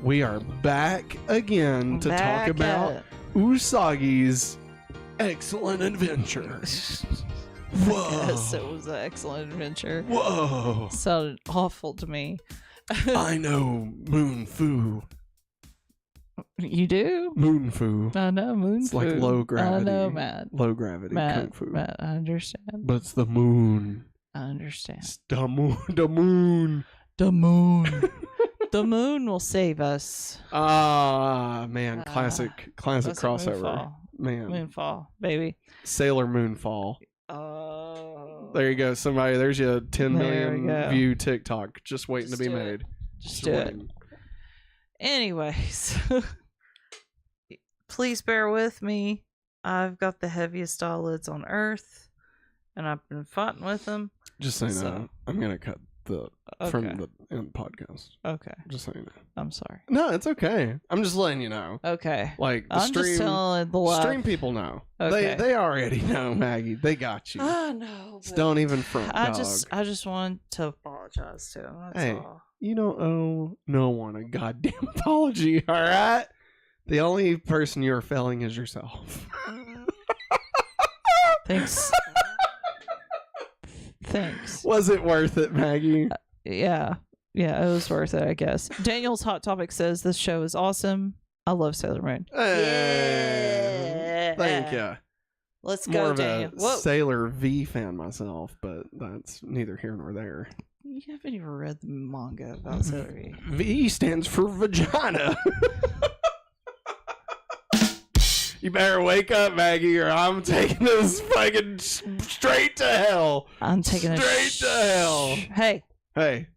we are back again to talk about Usagi's excellent adventure. Whoa. Yes, it was an excellent adventure. Whoa. Sounded awful to me. I know Moon Fu. You do? Moon Fu. I know Moon It's Fu. like low gravity. I know, Matt. Low gravity Kung Fu. Matt, I understand. But it's the moon. I understand. It's the moon. The moon. The moon. The moon will save us. Ah, man. Classic crossover. Moonfall. Man. Moonfall, baby. Sailor Moonfall. Oh. There you go. Somebody, there's your 10 There we million go. view TikTok just waiting Just to be do it. made. Just do it. waiting. Anyways, please bear with me. I've got the heaviest eyelids on earth, and I've been fighting with them. Just so you know, So- I'm going to cut the Okay. from the end podcast. Okay. Just so you know. I'm sorry. No, it's okay. I'm just letting you know. Okay. Like, the I'm just stream, telling the live. stream people know. Okay. They already know, Maggie. They got you. I know. Just but don't even front, I dog. just want to apologize to him. That's Hey. all. You don't owe no one a goddamn apology, all right? The only person you're failing is yourself. Thanks. Thanks. Was it worth it, Maggie? Yeah. Yeah, it was worth it, I guess. Daniel's Hot Topic says this show is awesome. I love Sailor Moon. Hey, thank you. Let's More go, of Daniel. a Whoa. Sailor V fan myself, but that's neither here nor there. You haven't even read the manga about Sailor V. V stands for vagina. You better wake up, Maggie, or I'm taking this fucking straight to hell. I'm taking a Straight to hell. Hey, Hey,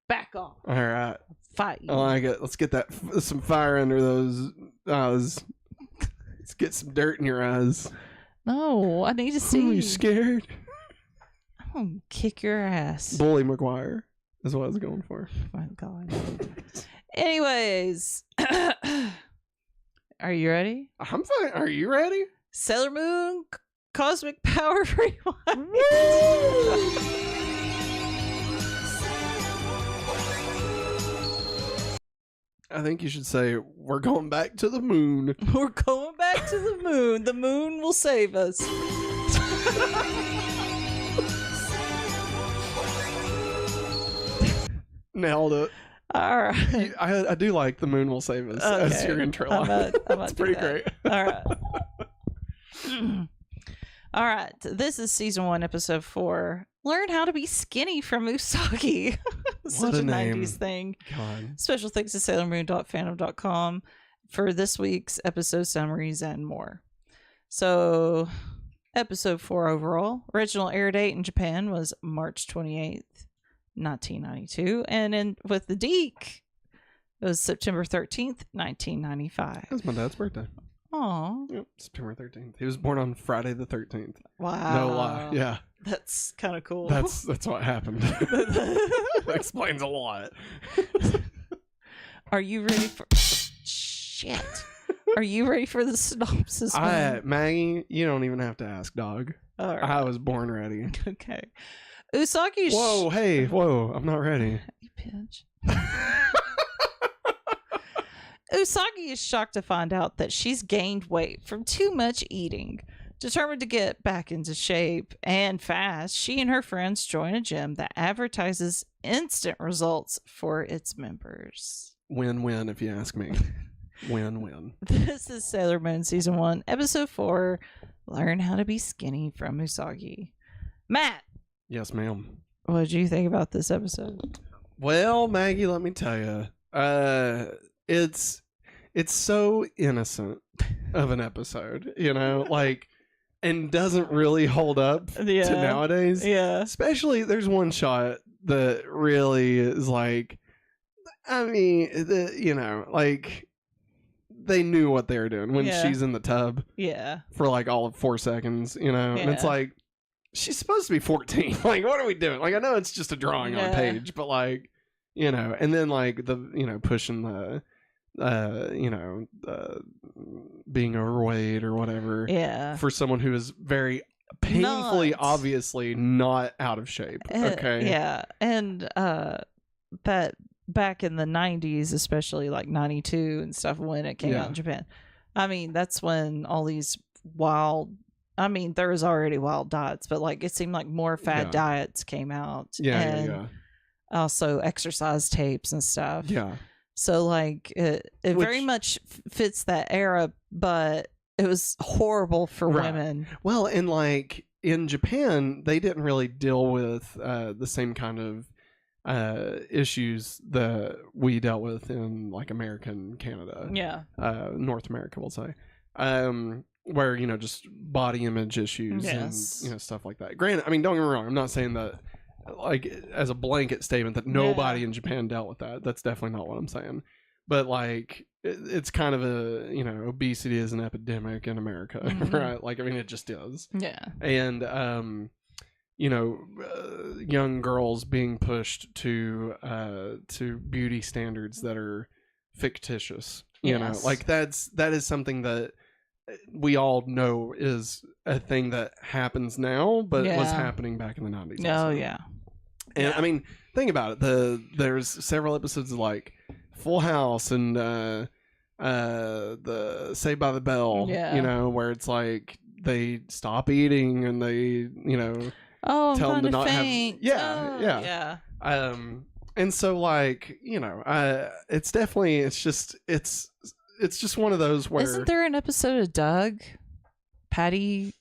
back off. all right. Fight you. I like it. Let's get that some fire under those eyes. Let's get some dirt in your eyes. No, I need to Are see. you scared? I'm gonna kick your ass. Bully McGuire is what I was going for. Oh my God. Anyways, are you ready? I'm fine. Are you ready? Sailor Moon Cosmic Power Rewind. I think you should say we're going back to the moon. We're going back to the moon. The moon will save us. Nailed it. All right. I do like the moon will save us as Okay. your intro I line. might That's do pretty that. great. All right. All right. This is season 1, episode 4. Learn how to be skinny from Usagi. Such a a name. 90s thing. God. Special thanks to SailorMoon.fandom.com for this week's episode summaries and more. So, episode 4 overall. Original air date in Japan was March 28th, 1992. And with the Dic, it was September 13th, 1995. That's my dad's birthday. Aw. Yep, September 13th. He was born on Friday the 13th. Wow. No lie. Yeah, That's kind of cool. that's what happened. That explains a lot. Are you ready for... Shit. Are you ready for the synopsis? man? Maggie, you don't even have to ask, dog. All right. I was born ready. Okay. Usagi... Whoa, hey, whoa, I'm not ready. You pinch. Usagi is shocked to find out that she's gained weight from too much eating. Determined to get back into shape and fast, she and her friends join a gym that advertises instant results for its members. Win-win, if you ask me. Win-win. This is Sailor Moon Season 1, Episode 4, Learn How to Be Skinny from Usagi. Matt, Yes, ma'am. what did you think about this episode? Well, Maggie, let me tell you, it's so innocent of an episode, you know, like and doesn't really hold up to nowadays. Yeah. Especially, there's one shot that really is like, I mean, like, they knew what they were doing when she's in the tub. Yeah. For like all of 4 seconds, and it's like, she's supposed to be 14. Like, what are we doing? Like, I know it's just a drawing on a page, but like, and then like the, pushing the, being overweight or whatever. Yeah. For someone who is very painfully, obviously not out of shape. Okay. Yeah. And that back in the 90s, especially like 92 and stuff when it came out in Japan. I mean, that's when all these wild, I mean, there was already wild diets, but like it seemed like more fad diets came out. And also exercise tapes and stuff. Yeah. So like it very much fits that era, but it was horrible for women. Well, and like in Japan, they didn't really deal with the same kind of issues that we dealt with in like American Canada. Yeah. North America, we'll say. Where, just body image issues and, stuff like that. Granted, I mean, don't get me wrong. I'm not saying that like as a blanket statement that nobody in Japan dealt with that. That's definitely not what I'm saying. But like, it's kind of a, obesity is an epidemic in America, right? Like, I mean, it just is. Yeah. And, young girls being pushed to beauty standards that are fictitious, like that is something that we all know is a thing that happens now, but it was happening back in the 90s. Oh, yeah. And I mean, think about it. There's several episodes of like Full House and the Saved by the Bell, where it's like they stop eating and they, tell them to not faint. have. Yeah. And so like, it's definitely, it's just one of those where... Isn't there an episode of Doug? Patty?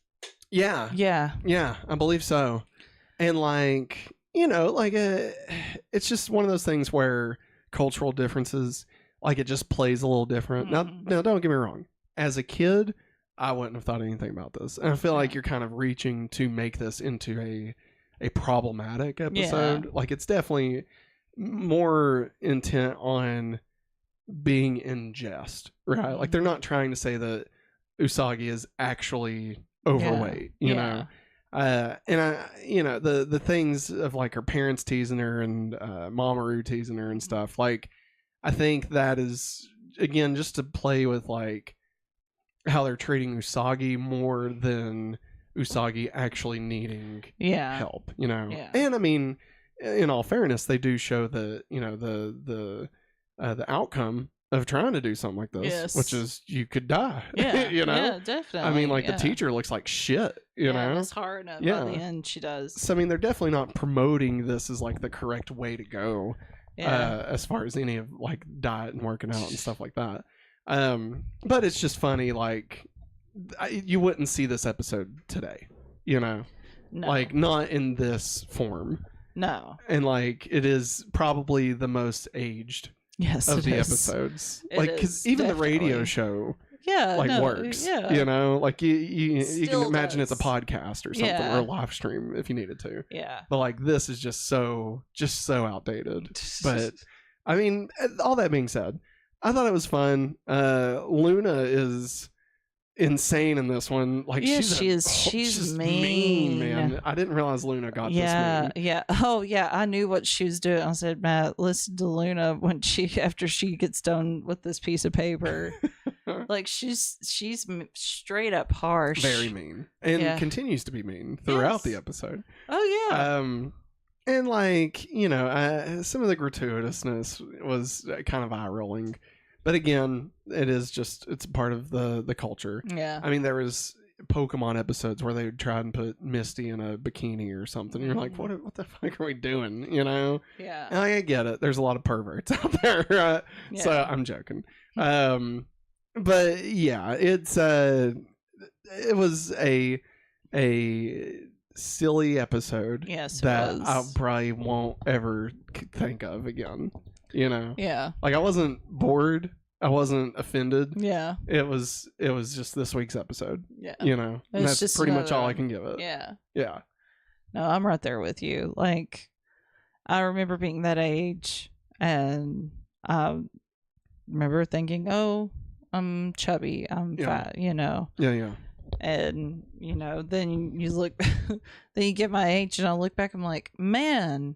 Yeah. Yeah, I believe so. And like, it's just one of those things where cultural differences, like it just plays a little different. Now, don't get me wrong. As a kid, I wouldn't have thought anything about this. And I feel like you're kind of reaching to make this into a problematic episode. Yeah. Like it's definitely more intent on being in jest, right? Like they're not trying to say that Usagi is actually overweight, you know. And I, the things of like her parents teasing her and Mamoru teasing her and stuff. Like, I think that is again just to play with like how they're treating Usagi more than Usagi actually needing help, Yeah. And I mean, in all fairness, they do show the the outcome of trying to do something like this, which is you could die. Yeah, yeah, definitely. I mean, like the teacher looks like shit. You know, it's hard. By the end, she does. So I mean, they're definitely not promoting this as like the correct way to go, as far as any of like diet and working out and stuff like that. But it's just funny. Like, you wouldn't see this episode today. No. Like not in this form. No. And like it is probably the most aged of the episodes. Like, because even definitely. The radio show works. Yeah. Like you can imagine it's a podcast or something or a live stream if you needed to. Yeah. But like this is just so outdated. But I mean, all that being said, I thought it was fun. Luna is insane in this one. Like she's mean, man. I didn't realize Luna got this mean. Yeah. Oh yeah, I knew what she was doing. I said, Matt, listen to Luna when after she gets done with this piece of paper. Like she's straight up harsh, very mean, and continues to be mean throughout the episode. Oh yeah. And like some of the gratuitousness was kind of eye rolling. But again, it's part of the culture. Yeah. I mean, there was Pokemon episodes where they would try and put Misty in a bikini or something. And you're like, what the fuck are we doing? Yeah. And I get it. There's a lot of perverts out there. Right? Yeah. So I'm joking. But yeah, it was a silly episode. Yes, that I probably won't ever think of again. Yeah. Like I wasn't bored I wasn't offended. Yeah. It was just this week's episode. Yeah. And that's just pretty much another all I one. can give it. Yeah. Yeah. No, I'm right there with you. Like, I remember being that age, and I remember thinking, "Oh, I'm chubby, I'm fat," Yeah. And then you look, then you get my age, and I look back, I'm like, man,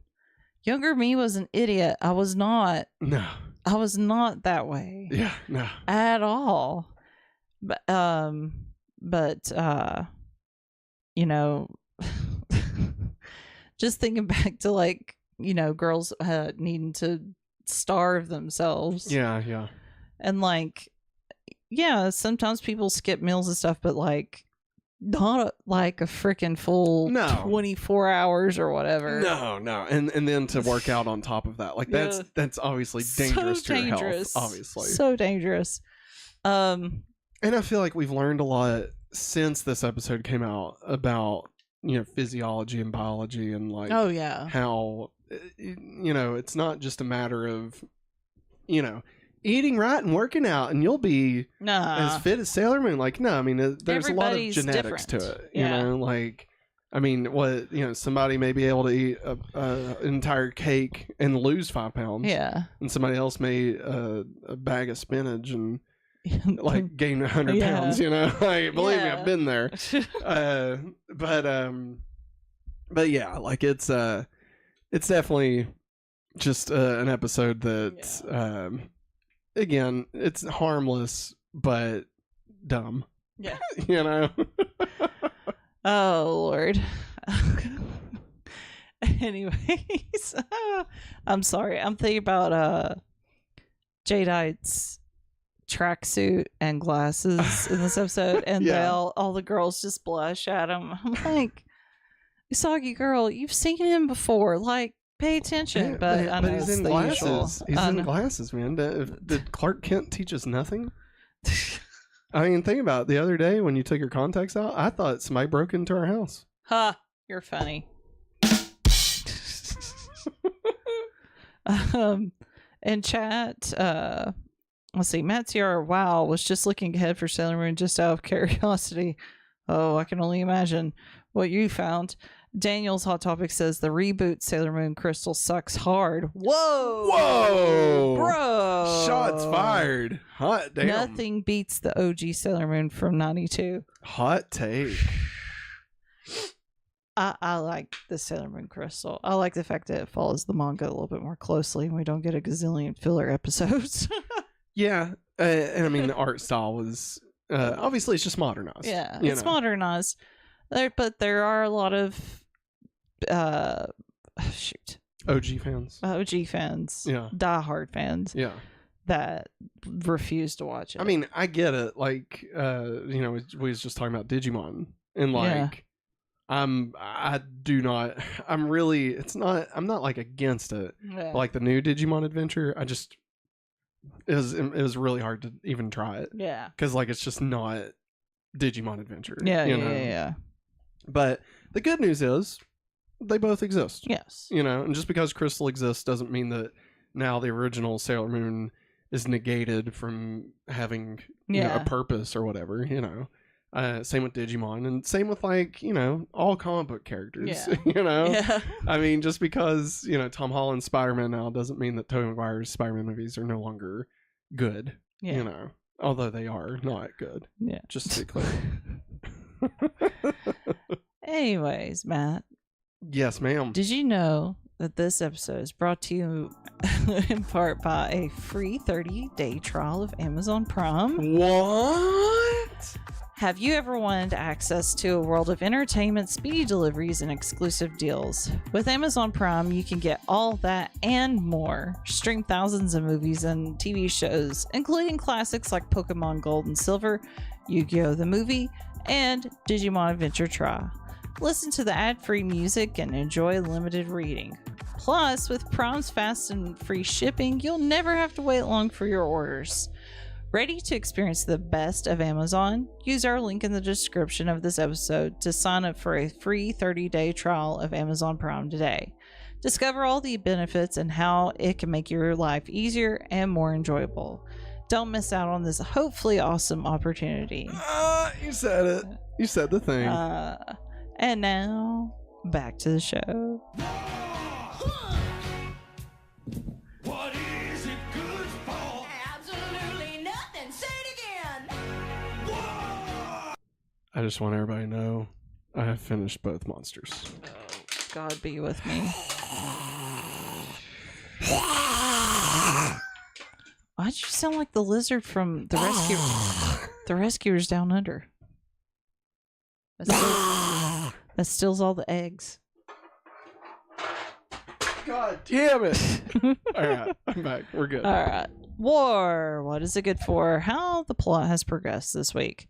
younger me was an idiot. I was not. No. I was not that way. Yeah. No. At all. But just thinking back to like, girls needing to starve themselves. Yeah. And like, yeah, sometimes people skip meals and stuff, but like, not like a freaking full 24 hours or whatever. No. And then to work out on top of that. Like that's obviously dangerous to your health. Obviously. So dangerous. And I feel like we've learned a lot since this episode came out about, physiology and biology and like how it's not just a matter of eating right and working out and you'll be as fit as Sailor Moon. Like, no, I mean, there's a lot of genetics to it, like, I mean, somebody may be able to eat an entire cake and lose 5 pounds. Yeah. And somebody else may a bag of spinach and like gain 100 pounds, like, believe me, I've been there. But yeah, like it's definitely just an episode that, again, it's harmless, but dumb. Yeah. Oh, Lord. Anyways, I'm sorry. I'm thinking about Jadeite's tracksuit and glasses in this episode, and all the girls just blush at him. I'm like, Usagi girl, you've seen him before. Like, pay attention. But I know he's it's in the glasses. usual. He's in glasses, man. Did Clark Kent teach us nothing? I mean, think about it. The other day when you took your contacts out, I thought somebody broke into our house. Ha! You're funny. In chat, let's see. Matt Ciara, wow, was just looking ahead for Sailor Moon just out of curiosity. Oh, I can only imagine what you found. Daniel's Hot Topic says the reboot Sailor Moon Crystal sucks hard. Whoa, bro! Shots fired. Hot damn. Nothing beats the OG Sailor Moon from '92. Hot take. I like the Sailor Moon Crystal. I like the fact that it follows the manga a little bit more closely, and we don't get a gazillion filler episodes. Yeah, and I mean the art style was obviously it's just modernized. Yeah, it's modernized. But there are a lot of OG fans, diehard fans, that refuse to watch it. I mean, I get it. Like, we was just talking about Digimon, and like, I'm not like against it. Yeah. Like the new Digimon adventure, it was really hard to even try it. Yeah, because like it's just not Digimon adventure. Yeah. But the good news is they both exist. Yes. And just because Crystal exists doesn't mean that now the original Sailor Moon is negated from having a purpose or whatever, Same with Digimon and same with like, all comic book characters, Yeah. I mean, just because, Tom Holland's Spider-Man now doesn't mean that Tobey Maguire's Spider-Man movies are no longer good, although they are not good. Yeah. Just to be clear. Anyways, Matt. Yes, ma'am. Did you know that this episode is brought to you in part by a free 30-day trial of Amazon Prime? What? Have you ever wanted access to a world of entertainment, speedy deliveries, and exclusive deals? With Amazon Prime, you can get all that and more. Stream thousands of movies and TV shows, including classics like Pokemon Gold and Silver, Yu-Gi-Oh! The Movie, and Digimon Adventure Tri. Listen to the ad-free music and enjoy limited reading. Plus, with Prime's fast and free shipping, you'll never have to wait long for your orders. Ready to experience the best of Amazon? Use our link in the description of this episode to sign up for a free 30-day trial of Amazon Prime today. Discover all the benefits and how it can make your life easier and more enjoyable. Don't miss out on this hopefully awesome opportunity. You said it. You said the thing. And now, back to the show. What is it good for? Absolutely nothing. Say it again. I just want everybody to know I have finished both monsters. God be with me. Why'd you sound like the lizard from the Rescuers Down Under? That steals all the eggs. God damn it! All right, I'm back. We're good. All right. War. What is it good for? How the plot has progressed this week.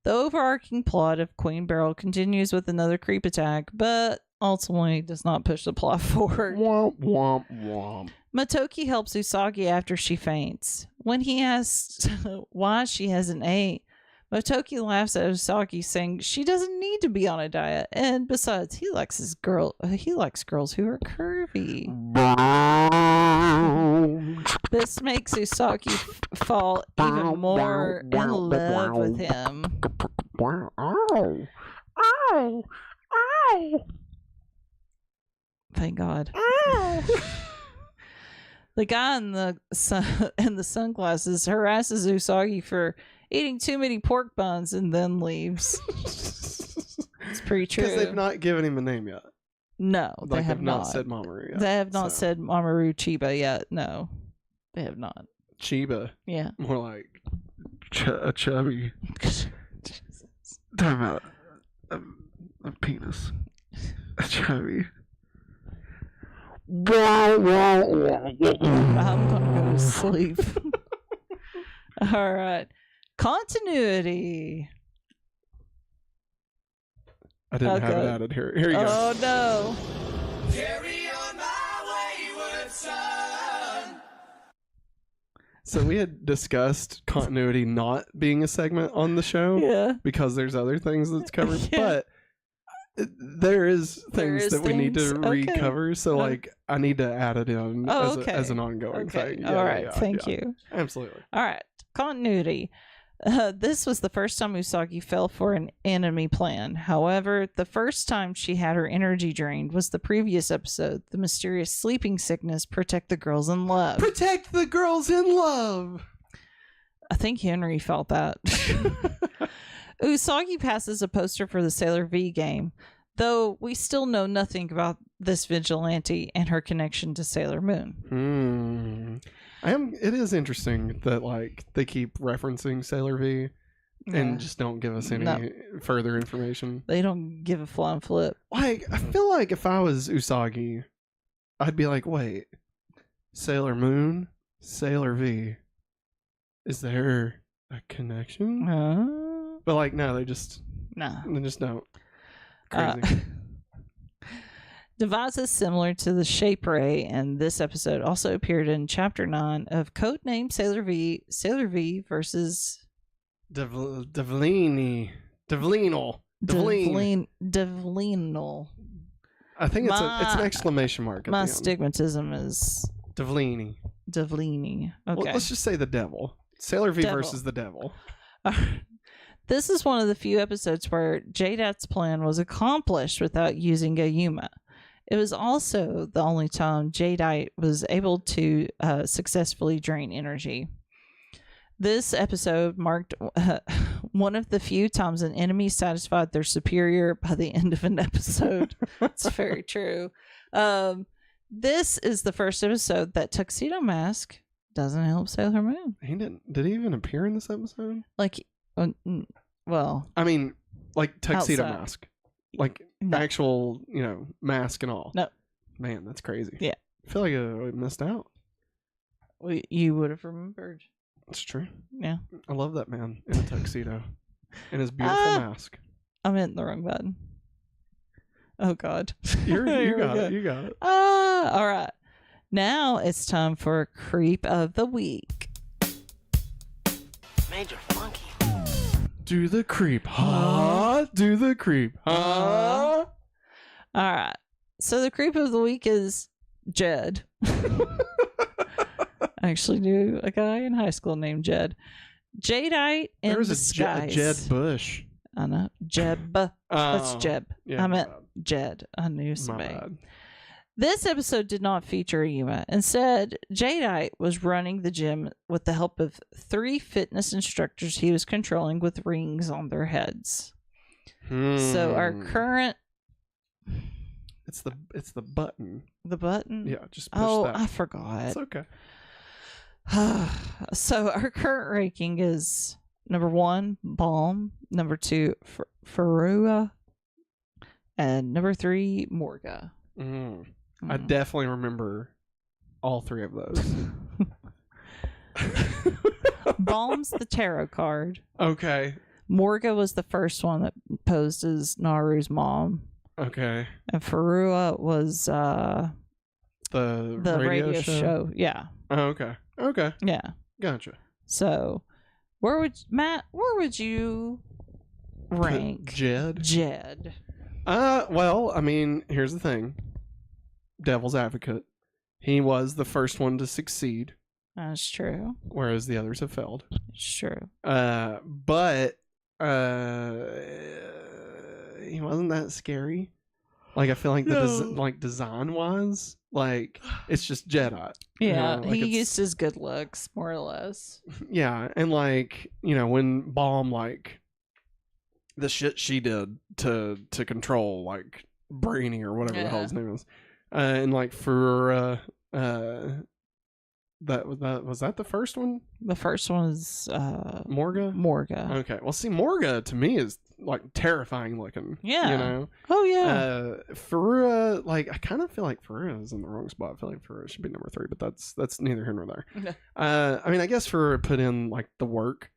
The overarching plot of Queen Beryl continues with another creep attack, but ultimately does not push the plot forward. Womp, womp, womp. Motoki helps Usagi after she faints. When he asks why she hasn't ate, Motoki laughs at Usagi, saying she doesn't need to be on a diet, and besides, he likes girls who are curvy. This makes Usagi fall even more in love with him. Thank God. The guy in the sunglasses harasses Usagi for eating too many pork buns and then leaves. It's pretty true. Because they've not given him a name yet. No, Like, they have they've not said Mamoru yet. They have not said Mamoru Chiba yet. No, they have not. Chiba. Yeah. More like a chubby. Talking about a penis. A chubby. I'm gonna go to sleep. All right. Continuity. I didn't have it added here. Here you go. Oh no. Carry on my wayward son. So we had discussed continuity not being a segment on the show Yeah. because there's other things that's covered, Yeah. but there is things that we need to things? Okay. recover. So like I need to add it in Oh, as an ongoing Okay. thing. All right. Thank you. Absolutely. All right. Continuity. This was the first time Usagi fell for an enemy plan. However, the first time she had her energy drained was the previous episode. The mysterious sleeping sickness protect the girls in love. Protect the girls in love. I think Henry felt that. Usagi passes a poster for the Sailor V game, though we still know nothing about this vigilante and her connection to Sailor Moon. It is interesting that like they keep referencing Sailor V and just don't give us any further information. They don't give a flying flip. Like I feel like if I was Usagi, I'd be like, wait, Sailor Moon, Sailor V, is there a connection? But like no, they just don't. Crazy. Devices similar to the Shape Ray in this episode also appeared in Chapter 9 of Codename Sailor V versus Devlinal. I think it's an exclamation mark. My stigmatism is Devlini. Okay. Well, let's just say the devil. Sailor V Devil. versus the devil. This is one of the few episodes where Jadeite's plan was accomplished without using a Yuma. It was also the only time Jadeite was able to successfully drain energy. This episode marked one of the few times an enemy satisfied their superior by the end of an episode. It's very true. This is the first episode that Tuxedo Mask doesn't help Sailor Moon. He didn't. Did he even appear in this episode? Like, well, I mean, like Tuxedo outside. Mask, like No. actual, mask and all. No. Man, that's crazy. Yeah. I feel like I missed out. You would have remembered. It's true. Yeah. I love that man in a tuxedo and his beautiful mask. I'm hitting the wrong button. Oh God. You Here we got go. it. You got it. All right. Now it's time for Creep of the Week. Major Funky. Do the creep, huh? Do the creep, huh? All right. So the Creep of the Week is Jed. I actually knew a guy in high school named Jed. Jadeite in There was disguise. a Jed Bush. I know. Jeb. That's Jeb. Yeah, I my meant bad. Jed. I knew My somebody. bad. This episode did not feature Yuma. Instead, Jadeite was running the gym with the help of 3 fitness instructors he was controlling with rings on their heads. So our current... It's the button. The button? Yeah, just push Oh, that. I forgot. It's okay. So our current ranking is number 1, Balm. Number 2, Farua. And number 3, Morga. I definitely remember all 3 of those. Balm's the tarot card. Okay. Morga was the first one that posed as Naru's mom. Okay. And Farua was The radio show. Yeah. Oh, okay. Okay. Yeah. Gotcha. So where would you rank Jed? Jed? Well, I mean, here's the thing. Devil's advocate. He was the first one to succeed, That's true. whereas the others have failed. It's true. But he wasn't that scary. Like, I feel like design wise, like, it's just Jedi. Yeah, You know, like, he it's- used his good looks, more or less. Yeah, and like, you know, when Balm, like, the shit she did to control, like, Brainy or whatever the hell his name is, and like for that was that the first one? The first one is Morga. Morga. Okay, well, see, Morga to me is like terrifying looking. Yeah. you know. Oh yeah. Farua, like, I kind of feel like Farua is in the wrong spot. I feel like Farua should be number 3, but that's neither here nor there. I mean, I guess Farua put in like the work,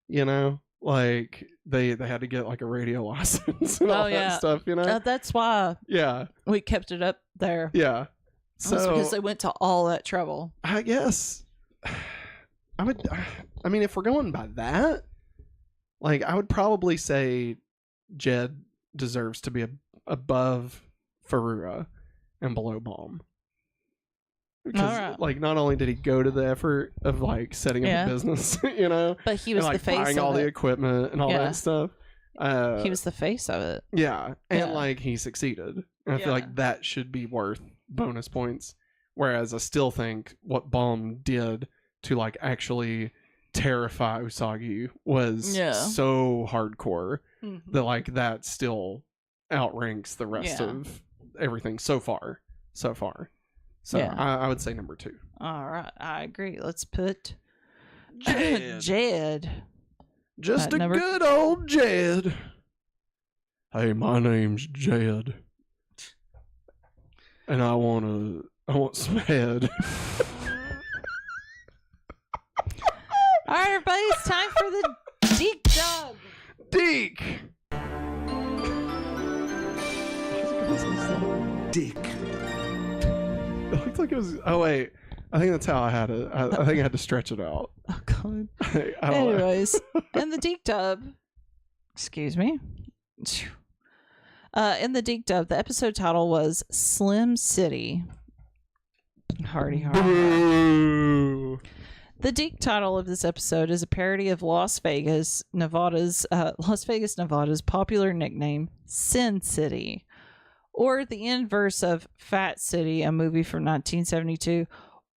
you know. Like they had to get like a radio license and all that stuff, you know. That's why Yeah, we kept it up there. yeah. So because they went to all that trouble. I guess I would. I mean, if we're going by that, like, I would probably say Jed deserves to be above Farua and below Balm. Because, Alright. like, not only did he go to the effort of like setting up a business, you know, But he was and, like, the face buying of all the it. equipment and all Yeah. that stuff. He was the face of it. Yeah, and Yeah. like, he succeeded. And I feel Yeah. like that should be worth bonus points. Whereas I still think what Balm did to like actually terrify Usagi was so hardcore that like that still outranks the rest of everything so far. So Yeah. I would say number 2. All right, I agree. Let's put Jed. Jed. Just a number- good old Jed. Hey, my name's Jed. And I want some head. All right, everybody, it's time for the Dic Dub. Dic! Dick. It looked like it was. Oh, wait. I think that's how I had it. I think I had to stretch it out. Oh God. I don't know. Anyways, in the Dic Dub, excuse me. In the Dic Dub, the episode title was Slim City. Hardy hard. Boo. The Dic title of this episode is a parody of Las Vegas, Nevada's popular nickname, Sin City, or the inverse of Fat City, a movie from 1972,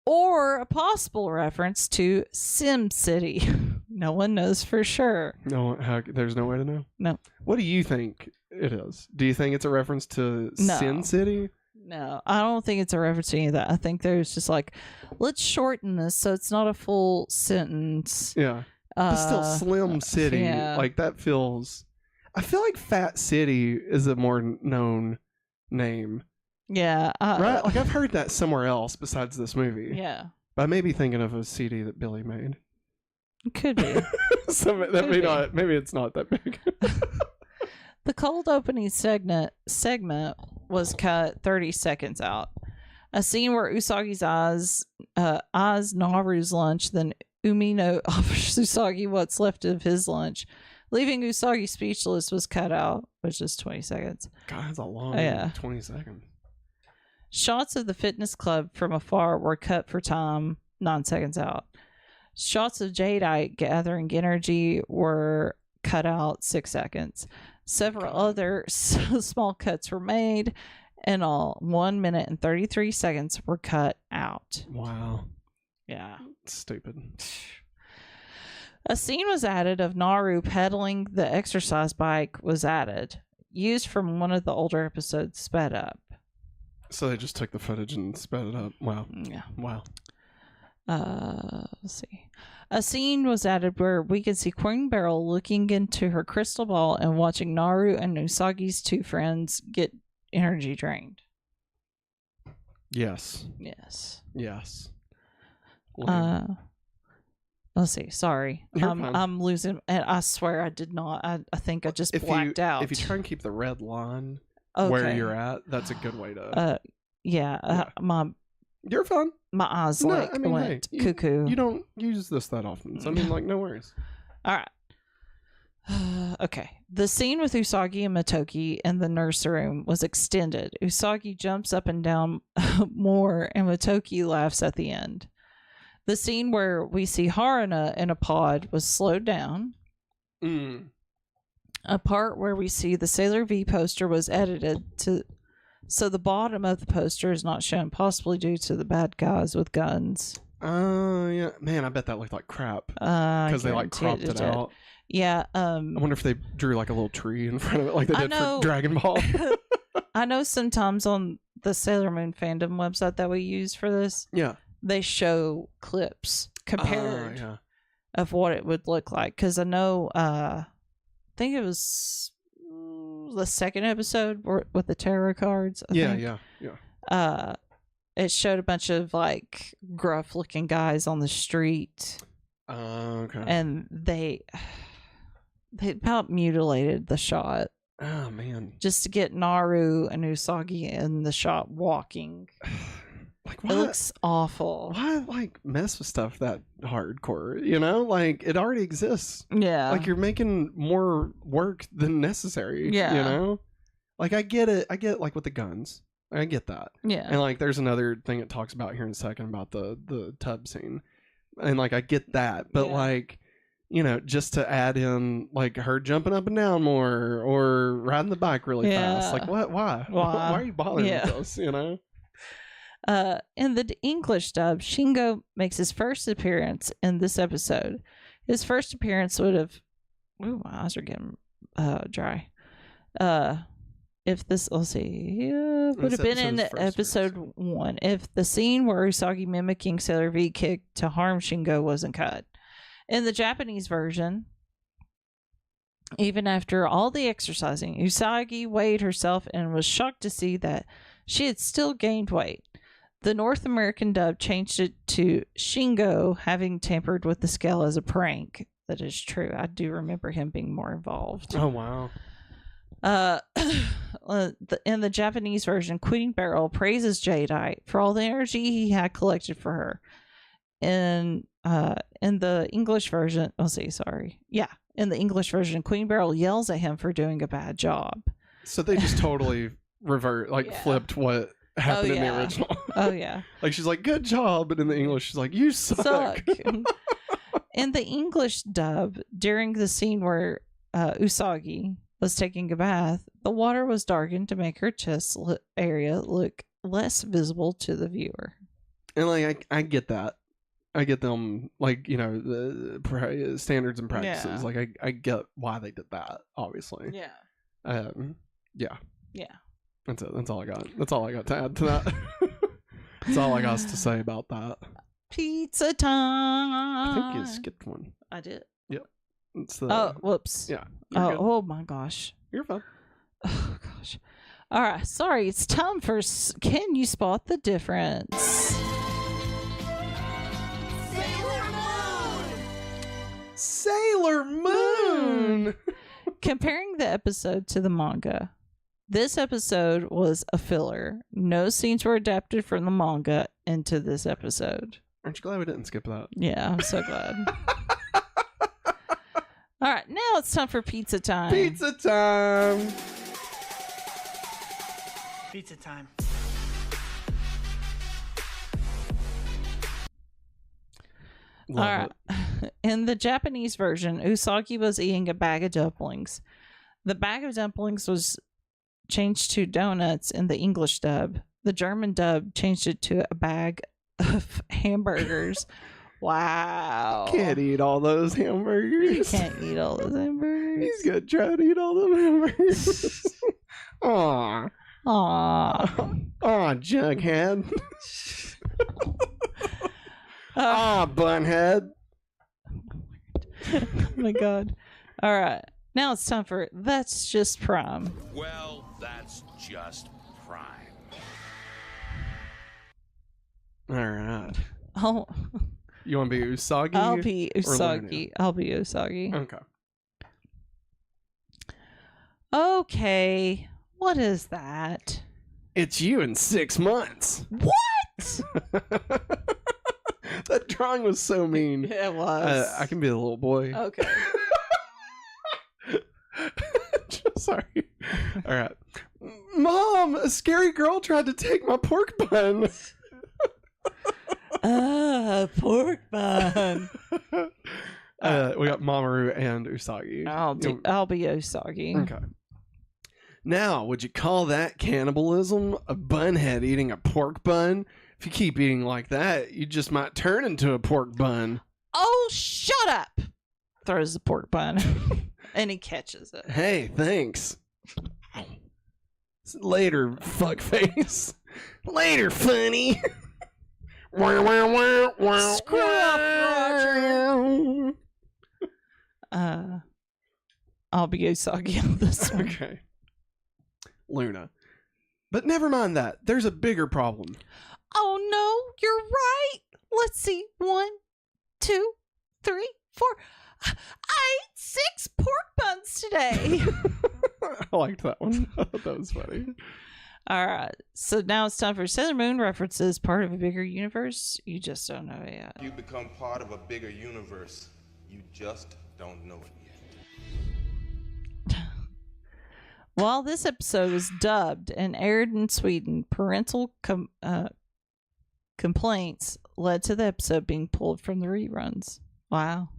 or a possible reference to Sim City. No one knows for sure. No, there's no way to know. No. What do you think it is? Do you think it's a reference to No. Sin City? No, I don't think it's a reference to any of that. I think there's just like, let's shorten this so it's not a full sentence. Yeah. But still, Slim City. yeah. Like, that feels. I feel like Fat City is a more known name. Yeah. Right? Like, I've heard that somewhere else besides this movie. Yeah. But I may be thinking of a CD that Billy made. It could be. So that Could may be. not. Maybe it's not that big. The cold opening segment was cut 30 seconds out. A scene where Usagi's eyes Naru's lunch, then Umino offers Usagi what's left of his lunch, leaving Usagi speechless, was cut out, which is 20 seconds. God, that's a long 20 seconds. Shots of the fitness club from afar were cut for time, 9 seconds out. Shots of Jadeite gathering energy were cut out 6 seconds. Several other small cuts were made, and all 1 minute and 33 seconds were cut out. Wow. Yeah. Stupid. A scene was added of Naru pedaling the exercise bike was added, used from one of the older episodes sped up. So they just took the footage and sped it up. Wow. Yeah. Wow. Let's see. A scene was added where we can see Queen Beryl looking into her crystal ball and watching Naru and Usagi's 2 friends get energy drained. Yes. Yes. Yes. Let's see. Sorry. You're fine. I'm losing, and I swear I did not. I think I just blacked out. If you try and keep the red line Okay. where you're at, that's a good way to. Yeah. You're fine. My eyes No, like I mean, went hey, cuckoo. You don't use this that often. So, I mean, like, no worries. All right. Okay. The scene with Usagi and Motoki in the nurse room was extended. Usagi jumps up and down more, and Motoki laughs at the end. The scene where we see Haruna in a pod was slowed down. A part where we see the Sailor V poster was edited so the bottom of the poster is not shown, possibly due to the bad guys with guns. Yeah. Man, I bet that looked like crap. Because they, like, cropped it out. Yeah. I wonder if they drew, like, a little tree in front of it like they did for Dragon Ball. I know sometimes on the Sailor Moon fandom website that we use for this, Yeah. they show clips compared of what it would look like. Because I know, I think it was the second episode with the tarot cards. I think. It showed a bunch of like gruff looking guys on the street. Okay. And they about mutilated the shot. Oh, man. Just to get Naru and Usagi in the shot walking. Like, It looks awful. Why, like, mess with stuff that hardcore? You know? Like, it already exists. Yeah. Like, you're making more work than necessary. Yeah. You know? Like, I get it. I get, like, with the guns. I get that. Yeah. And, like, there's another thing it talks about here in a second about the tub scene. And, like, I get that. But, like, you know, just to add in, like, her jumping up and down more or riding the bike really fast. Like, what? Why? Why are you bothering with this, you know? In the English dub, Shingo makes his first appearance in this episode. His first appearance would have... Ooh, my eyes are getting dry. If this... Let's see. Would have been in episode 1 if the scene where Usagi mimicking Sailor V kick to harm Shingo wasn't cut. In the Japanese version, even after all the exercising, Usagi weighed herself and was shocked to see that she had still gained weight. The North American dub changed it to Shingo having tampered with the scale as a prank. That is true. I do remember him being more involved. Oh, wow. In the Japanese version, Queen Beryl praises Jadeite for all the energy he had collected for her. In the English version, in the English version, Queen Beryl yells at him for doing a bad job. So they just totally flipped what happened in the original. Oh yeah. Like she's like, good job, but in the English she's like, you suck. In the English dub, during the scene where Usagi was taking a bath, the water was darkened to make her chest area look less visible to the viewer. And like I get that. I get them, like, you know, the standards and practices. Yeah. Like I get why they did that, obviously. Yeah. Yeah. Yeah. That's it. That's all I got. That's all I got to add to that. That's all I got to say about that. Pizza time. I think you skipped one. I did. Yep. It's the, Oh, whoops. Yeah. Oh my gosh. You're fine. Oh gosh. All right. Sorry. It's time for Can You Spot the Difference? Sailor Moon. Comparing the episode to the manga, this episode was a filler. No scenes were adapted from the manga into this episode. Aren't you glad we didn't skip that? Yeah, I'm so glad. All right, now it's time for pizza time. Pizza time. Pizza time. Love All right. In the Japanese version, Usagi was eating a bag of dumplings. The bag of dumplings was changed to donuts in the English dub. The German dub changed it to a bag of hamburgers. Wow. it. Can't eat all those You hamburgers. can't eat all those hamburgers. He's gonna try to eat all them hamburgers. Aw. Aw. Aw, Jughead. Aw, Bunhead. Oh my god. All right. Now it's time for That's Just Prime. Well, that's just prime. All right. Oh, You want to be Usagi? I'll be or Usagi. I'll be Usagi. Luna? Okay. Okay. What is that? It's you in 6 months. What? That drawing was so mean. It was. I can be the little boy. Okay. Sorry. All right. Mom, a scary girl tried to take my pork bun. Pork bun. We got Mamoru and Usagi. I'll be Usagi. Okay. Now, would you call that cannibalism? A bunhead eating a pork bun? If you keep eating like that, you just might turn into a pork bun. Oh, shut up! Throws the pork bun. And he catches it. Hey, thanks. Later, fuckface. Later, funny. Screw up, Roger. I'll be Usagi on this one. Okay. Luna. But never mind that. There's a bigger problem. Oh no, you're right. Let's see. 1, 2, 3, 4. I ate 6 pork buns today. I liked that one. I thought that was funny. All right. So now it's time for Sailor Moon references, part of a bigger universe. You just don't know it yet. You become part of a bigger universe. You just don't know it yet. While this episode was dubbed and aired in Sweden, parental complaints led to the episode being pulled from the reruns. Wow.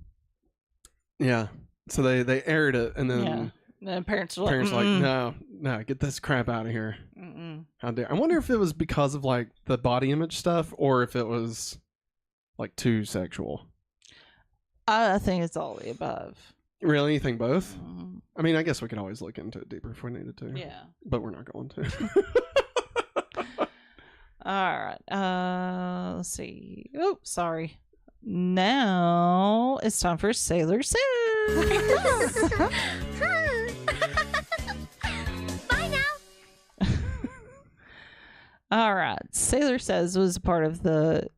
Yeah. So they aired it, and then Yeah. The parents were like, parents were "Mm-mm. like, no, get this crap out of here. Mm-mm." How dare! I wonder if it was because of like the body image stuff, or if it was like too sexual. I think it's all the above. Really, you think both? Mhm. I mean, I guess we could always look into it deeper if we needed to. Yeah. But we're not going to. All right. Let's see. Oh, sorry. Now it's time for Sailor Says. Bye now. All right. Sailor Says was a part of the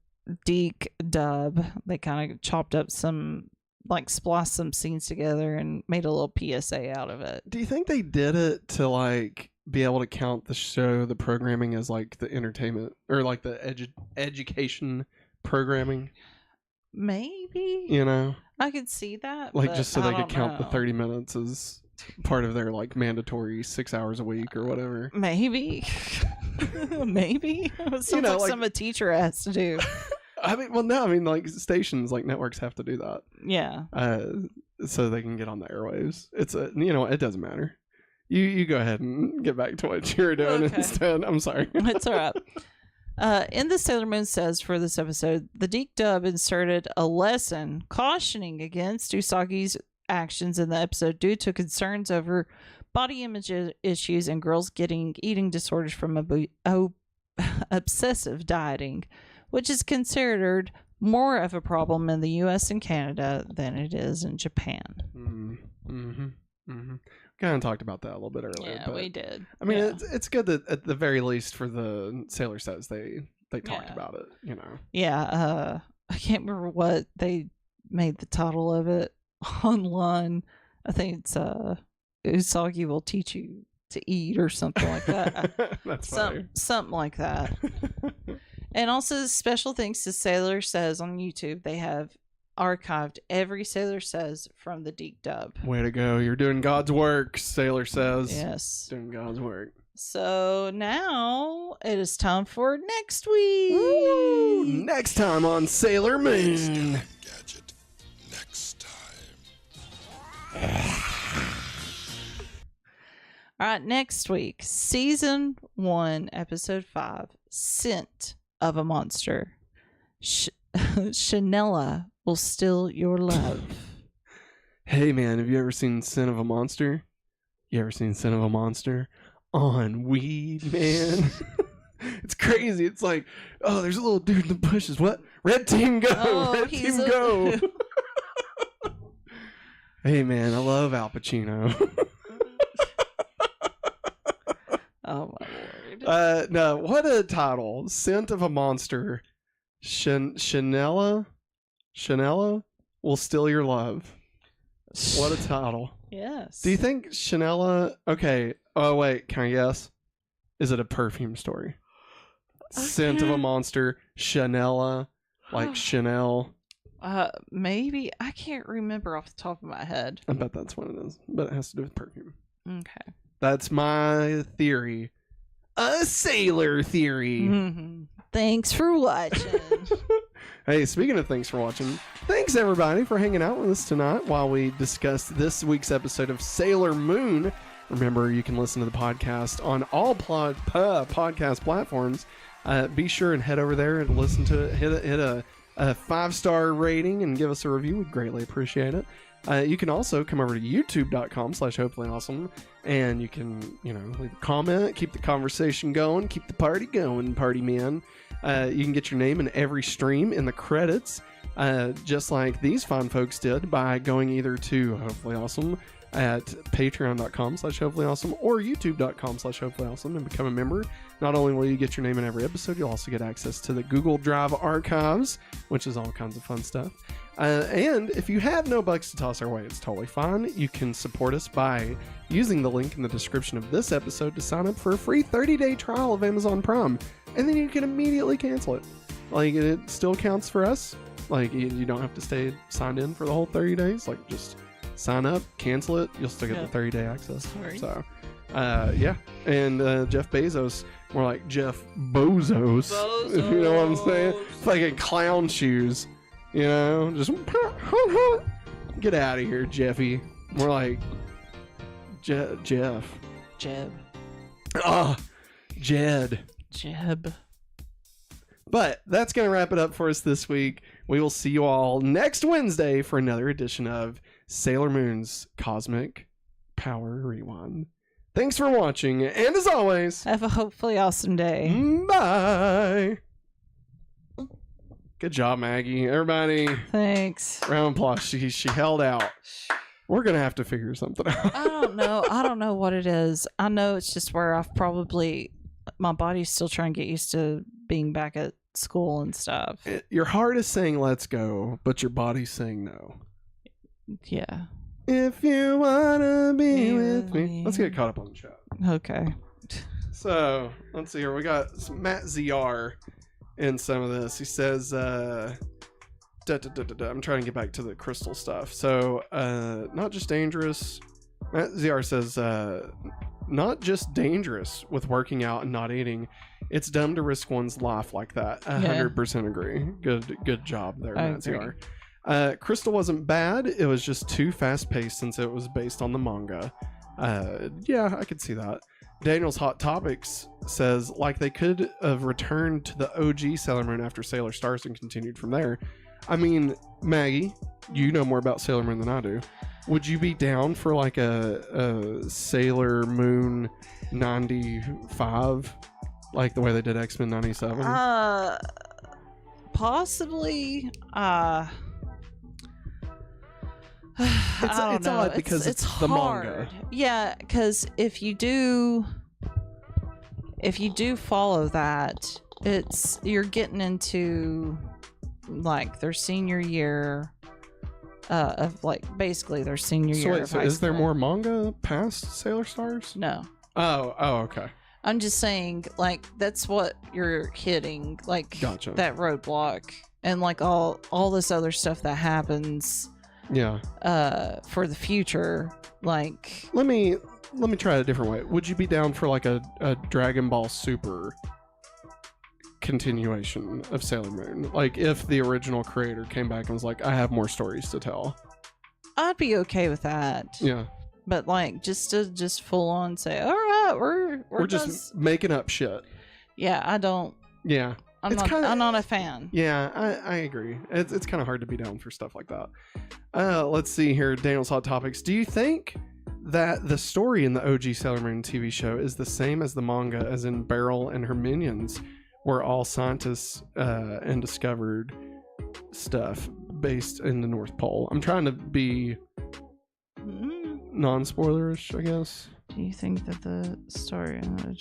Dic Dub. They kind of chopped up some, like, spliced some scenes together and made a little PSA out of it. Do you think they did it to like be able to count the show, the programming as like the entertainment or like the education programming? Maybe. You know, I could see that. like but just so I they could don't count the know. 30 minutes as part of their like mandatory 6 hours a week or whatever. Maybe. Maybe. Sounds know, like like- something a teacher has to do. I mean, well, no, I mean like stations, like networks have to do that, Yeah. so they can get on the airwaves. It's a, it doesn't matter. You go ahead and get back to what you were doing Okay. instead. I'm sorry. It's all right. In the Sailor Moon Says for this episode, the Dic Dub inserted a lesson cautioning against Usagi's actions in the episode due to concerns over body image issues and girls getting eating disorders from obsessive dieting, which is considered more of a problem in the U.S. and Canada than it is in Japan. Kind of talked about that a little bit earlier. Yeah, but, we did. I mean, Yeah. it's good that at the very least for the Sailor Says they talked Yeah. about it. You know. Yeah, I can't remember what they made the title of it online. I think it's Usagi will teach you to eat or something like that. That's funny. Something like that. And also special thanks to Sailor Says on YouTube. They have archived every Sailor Says from the Dic Dub. Way to go! You're doing God's work, Sailor Says. Yes. Doing God's work. So now it is time for next week. Woo! Next time on Sailor Moon. All right, next week, season 1, episode 5, Scent of a Monster. Chanela will steal your love. Hey man, have you ever seen Sin of a Monster? You ever seen Sin of a Monster? On weed, man. It's crazy. It's like, oh, there's a little dude in the bushes. What? Red team go! Oh, Red team go! Hey man, I love Al Pacino. Oh my lord. No, what a title. Scent of a Monster. Chanela will steal your love. What a title. Yes. Do you think Chanela... Okay. Oh, wait. Can I guess? Is it a perfume story? Scent of a Monster. Chanela. Like Chanel. Maybe. I can't remember off the top of my head. I bet that's what it is. But it has to do with perfume. Okay. That's my theory. A sailor theory. Mm-hmm. Thanks for watching. Hey, speaking of thanks for watching, thanks everybody for hanging out with us tonight while we discuss this week's episode of Sailor Moon. Remember, you can listen to the podcast on all podcast platforms. Be sure and head over there and listen to it. Hit a 5-star rating and give us a review. We'd greatly appreciate it. You can also come over to youtube.com/hopefullyawesome, and you can, leave a comment, keep the conversation going, keep the party going, party man. You can get your name in every stream in the credits, just like these fine folks did by going either to Hopefully Awesome at patreon.com/hopefullyawesome or youtube.com/hopefullyawesome and become a member. Not only will you get your name in every episode, you'll also get access to the Google Drive archives, which is all kinds of fun stuff. And if you have no bucks to toss our way, it's totally fine. You can support us by using the link in the description of this episode to sign up for a free 30-day trial of Amazon Prime, and then you can immediately cancel it. Like, it still counts for us. Like, you don't have to stay signed in for the whole 30 days. Like, just sign up, cancel it, you'll still get the 30-day access. Sorry. So, yeah. And Jeff Bezos, more like Jeff Bozos, if you know what I'm saying. Fucking clown shoes. Just get out of here, Jeffy. More like Jeff. Jeb. Ah, Jed. Jeb. But that's going to wrap it up for us this week. We will see you all next Wednesday for another edition of Sailor Moon's Cosmic Power Rewind. Thanks for watching, and as always, Have a hopefully awesome day. bye. Good job, Maggie. Everybody, Thanks. round of applause. She held out. We're going to have to figure something out. I don't know. I don't know what it is. I know it's just where my body's still trying to get used to being back at school and stuff. Your heart is saying let's go, but your body's saying no. Yeah. If you wanna be with me. Let's get caught up on the chat. Okay. So, let's see here. We got Matt ZR in some of this. He says, I'm trying to get back to the crystal stuff. So, not just dangerous. Matt ZR says, not just dangerous with working out and not eating. It's dumb to risk one's life like that. 100% agree. Good job there, Matt ZR. Crystal wasn't bad. It was just too fast-paced since it was based on the manga. Yeah, I could see that. Daniel's Hot Topics says, like they could have returned to the OG Sailor Moon after Sailor Stars and continued from there. I mean, Maggie, you know more about Sailor Moon than I do. Would you be down for like a Sailor Moon 95, like the way they did X-Men 97? Possibly. It's odd because it's the hard. manga. Yeah, because if you do follow that, you're getting into like their senior year of like basically their senior year. Wait, so is there more manga past Sailor Stars? No. Oh, okay. I'm just saying, like, that's what you're hitting, like, Gotcha. that roadblock, and like all this other stuff that happens. Yeah. For the future, like. Let me try it a different way. Would you be down for like a Dragon Ball Super continuation of Sailor Moon? Like if the original creator came back and was like, I have more stories to tell. I'd be okay with that. Yeah. But like just to full on say, all right, we're just making up shit. Yeah, I don't. Yeah. I'm not a fan. Yeah, I agree. It's kind of hard to be down for stuff like that. Let's see here. Daniel's Hot Topics. Do you think that the story in the OG Sailor Moon TV show is the same as the manga, as in Beryl and her minions were all scientists and discovered stuff based in the North Pole? I'm trying to be non-spoilerish, I guess. Do you think that the story in the OG...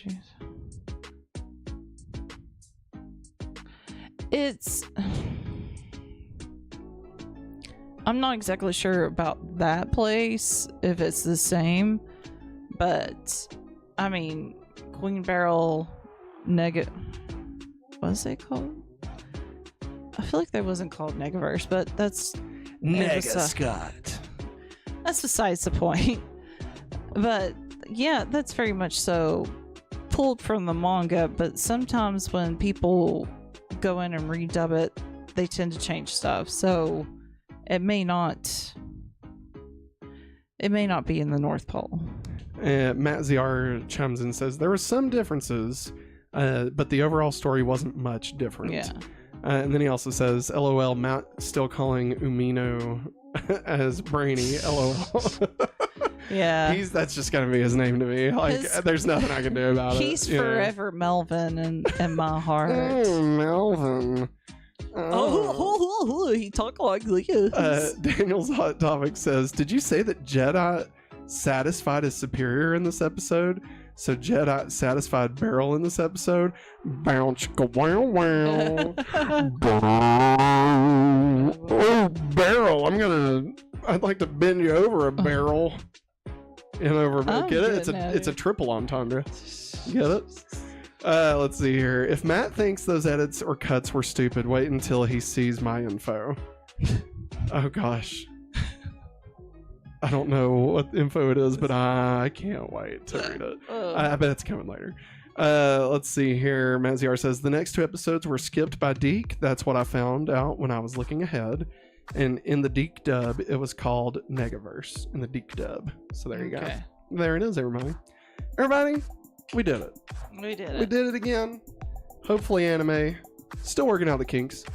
I'm not exactly sure about that place, if it's the same, but I mean, Queen Beryl what's it called? I feel like that wasn't called Negaverse, but that's Scott. That's besides the point. But yeah, that's very much so pulled from the manga, but sometimes when people go in and redub it, they tend to change stuff, so it may not be in the North Pole. Matt ZR chimes in and says there were some differences, but the overall story wasn't much different. Yeah. And then he also says, LOL, Matt still calling Umino as Brainy, LOL. Yeah. That's just gonna be his name to me. Like, there's nothing I can do about it. He's forever Melvin in my heart. Oh, Melvin. Oh, he talk like this. Daniel's Hot Topic says, did you say that Jedi satisfied his superior in this episode? So Jedi satisfied Beryl in this episode? Bounce, go wow wow. Oh, Beryl, I'd like to bend you over a barrel. And over, get it? It's a triple entendre. Get it? Let's see here. If Matt thinks those edits or cuts were stupid, wait until he sees my info. Oh gosh. I don't know what info it is, but I can't wait to read it. I bet it's coming later. Let's see here. Matt ZR says, the next 2 episodes were skipped by Dic. That's what I found out when I was looking ahead. And in the Dic Dub, it was called Negaverse in the Dic Dub. So there you go. There it is, everybody. Everybody, we did it. We did it again. Hopefully anime. Still working out the kinks.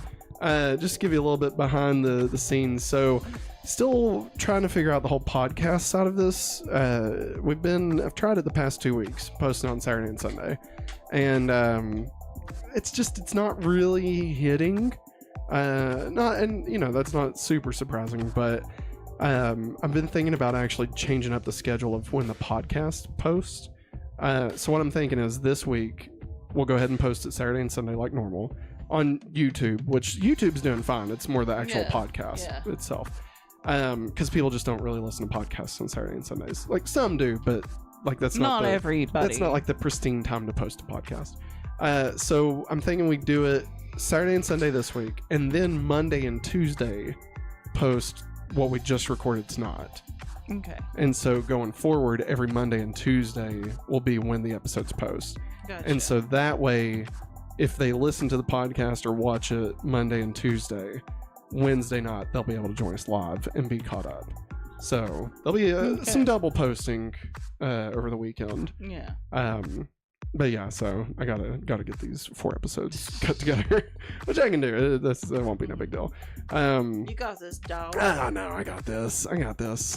Just to give you a little bit behind the scenes. So still trying to figure out the whole podcast side of this. I've tried it the past 2 weeks, posting on Saturday and Sunday. And it's not really hitting. That's not super surprising, but I've been thinking about actually changing up the schedule of when the podcast posts. So what I'm thinking is this week we'll go ahead and post it Saturday and Sunday like normal on YouTube, which YouTube's doing fine. It's more the actual podcast itself. Because people just don't really listen to podcasts on Saturday and Sundays. Like some do, but like that's not everybody. That's not like the pristine time to post a podcast. So I'm thinking we do it Saturday and Sunday this week, and then Monday and Tuesday post what we just recorded tonight. Okay. And so going forward, every Monday and Tuesday will be when the episodes post. Gotcha. And so that way, if they listen to the podcast or watch it Monday and Tuesday, Wednesday night, they'll be able to join us live and be caught up. So there'll be some double posting over the weekend. Yeah. But yeah, so I gotta get these 4 episodes cut together, which I can do. That won't be no big deal. You got this, dog. No, I got this.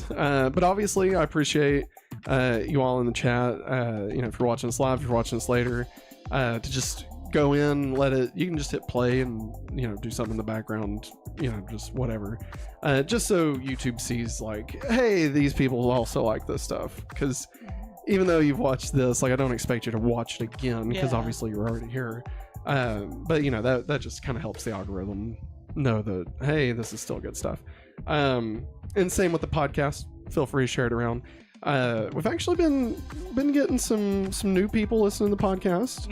But obviously, I appreciate you all in the chat. If you're watching this live, if you're watching this later, to just go in, you can just hit play and do something in the background, just whatever, just so YouTube sees like, hey, these people also like this stuff, because even though you've watched this, like, I don't expect you to watch it again, because obviously you're already here. But that just kind of helps the algorithm know that, hey, this is still good stuff. And same with the podcast. Feel free to share it around. We've actually been getting some new people listening to the podcast.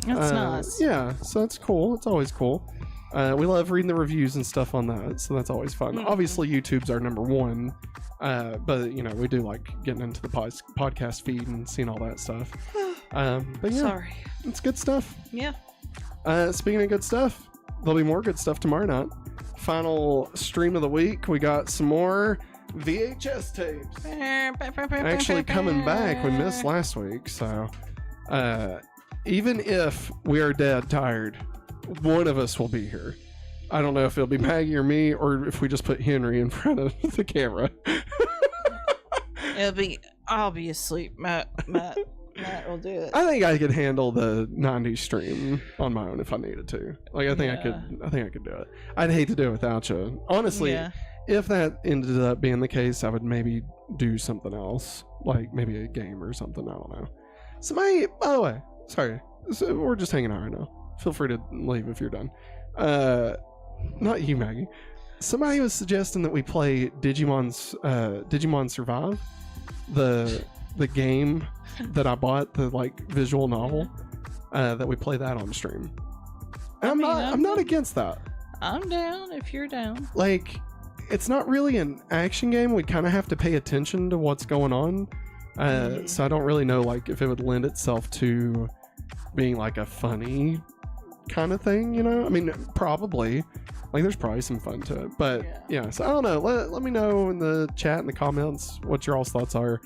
That's nice. Yeah, so that's cool. It's always cool. We love reading the reviews and stuff on that, so that's always fun. Obviously, YouTube's our number one, but we do like getting into the podcast feed and seeing all that stuff. But yeah, sorry, it's good stuff. Yeah. Speaking of good stuff, there'll be more good stuff tomorrow night. Final stream of the week. We got some more VHS tapes. Actually coming back. We missed last week, so even if we are dead tired, one of us will be here. I don't know if it'll be Maggie or me, or if we just put Henry in front of the camera. I'll be asleep. Matt will do it. I think I could handle the 90s stream on my own if I needed to. Like, I think I could do it. I'd hate to do it without you. Honestly, if that ended up being the case, I would maybe do something else, like maybe a game or something. I don't know. Somebody, by the way, sorry, so we're just hanging out right now. Feel free to leave if you're done. Not you, Maggie. Somebody was suggesting that we play Digimon Survive, the game that I bought, the like visual novel, that we play that on stream. I'm not against that. I'm down if you're down. Like, it's not really an action game. We kind of have to pay attention to what's going on. So I don't really know like if it would lend itself to being like a funny kind of thing, you know? I mean, probably. Like, there's probably some fun to it. But yeah, so I don't know. Let me know in the chat, in the comments, what your all's thoughts are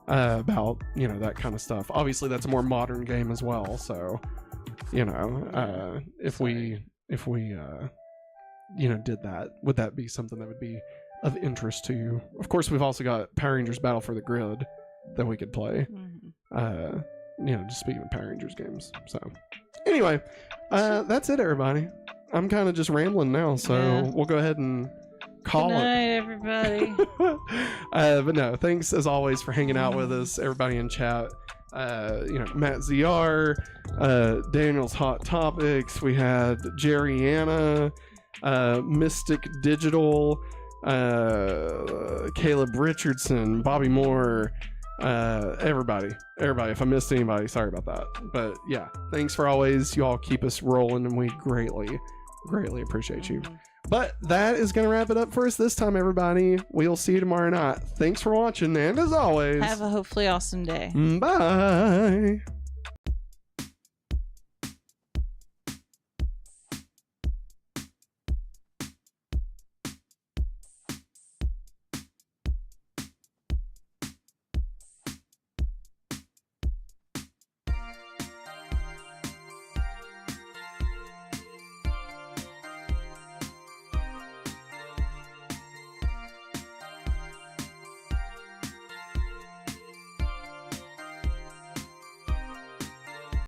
about, you know, that kind of stuff. Obviously, that's a more modern game as well. So, you know, if we you know, did that, would that be something that would be of interest to you? Of course, we've also got Power Rangers Battle for the Grid that we could play. You know, just speaking of Power Rangers games. So anyway, that's it, everybody. I'm kind of just rambling now, so we'll go ahead and call Good night, it. everybody. But no, thanks as always for hanging out with us, everybody in chat. You know, Matt ZR, Daniel's Hot Topics. We had Jerry Anna, Mystic Digital, Caleb Richardson, Bobby Moore, everybody. If I missed anybody, sorry about that. But yeah, thanks for always. You all keep us rolling, and we greatly appreciate you. But that is going to wrap it up for us this time, everybody. We'll see you tomorrow night. Thanks for watching, and as always, have a hopefully awesome day. Bye.